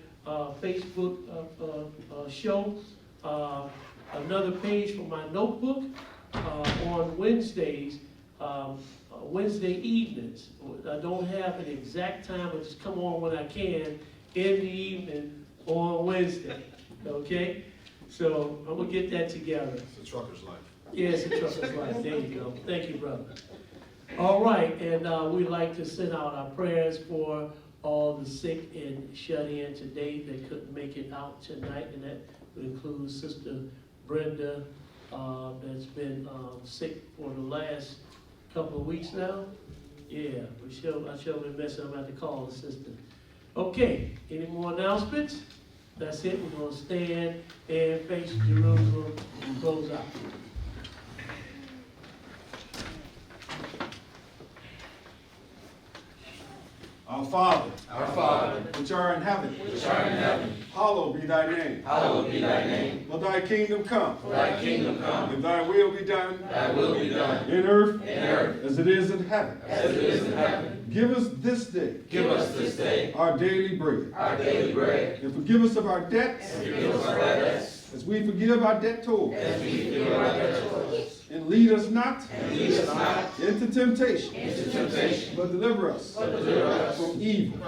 Facebook show. Another page for my notebook on Wednesdays, Wednesday evenings. I don't have an exact time, but just come on when I can in the evening on Wednesday. Okay? So I'm going to get that together. It's a trucker's life. Yeah, it's a trucker's life. There you go. Thank you, brother. All right, and we'd like to send out our prayers for all the sick and shut in today that couldn't make it out tonight, and that would include Sister Brenda, that's been sick for the last couple of weeks now. Yeah, I sure been messing. I'm about to call the sister. Okay, any more announcements? That's it. We're going to stand and face Jerusalem and close out. Our Father, which art in heaven, hallowed be thy name. Let thy kingdom come. And thy will be done. In earth, as it is in heaven. Give us this day. Our daily bread. And forgive us of our debts. As we forgive our debtors. And lead us not into temptation. But deliver us from evil.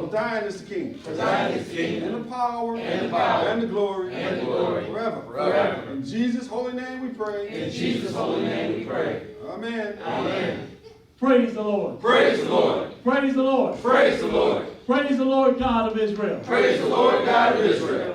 For thine is the kingdom. And the power. And the glory. Forever. In Jesus' holy name we pray. Amen. Praise the Lord. Praise the Lord. Praise the Lord. Praise the Lord. Praise the Lord God of Israel. Praise the Lord God of Israel.